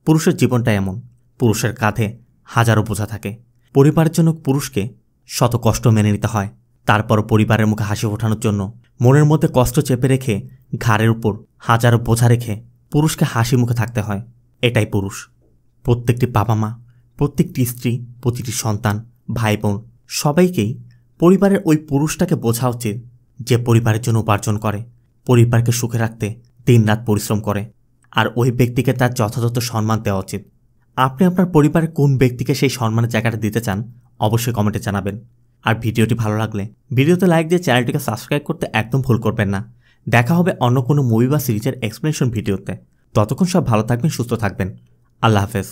পুরুষের জীবনটা এমন, পুরুষের কাঁধে হাজারো বোঝা থাকে। পরিবারের জন্য পুরুষকে শত কষ্ট মেনে নিতে হয়, তারপরও পরিবারের মুখে হাসি ওঠানোর জন্য মনের মধ্যে কষ্ট চেপে রেখে ঘাড়ের উপর হাজারো বোঝা রেখে পুরুষকে হাসি মুখে থাকতে হয়। এটাই পুরুষ। প্রত্যেকটি বাবা মা, প্রত্যেকটি স্ত্রী, প্রতিটি সন্তান, ভাই বোন সবাইকেই পরিবারের ওই পুরুষটাকে বোঝা উচিত যে পরিবারের জন্য উপার্জন করে, পরিবারকে সুখে রাখতে দিনরাত পরিশ্রম করে, আর ওই ব্যক্তিকে তার যথাযথ সম্মান দেওয়া উচিত। আপনি আপনার পরিবারের কোন ব্যক্তিকে সেই সম্মানের জায়গাটা দিতে চান অবশ্যই কমেন্টে জানাবেন। আর ভিডিওটি ভালো লাগলে ভিডিওতে লাইক দিয়ে চ্যানেলটিকে সাবস্ক্রাইব করতে একদম ভুল করবেন না। দেখা হবে অন্য কোনো মুভি বা সিরিজের এক্সপ্লেনেশন ভিডিওতে। ততক্ষণ সব ভালো থাকবেন, সুস্থ থাকবেন। আল্লাহ হাফেজ।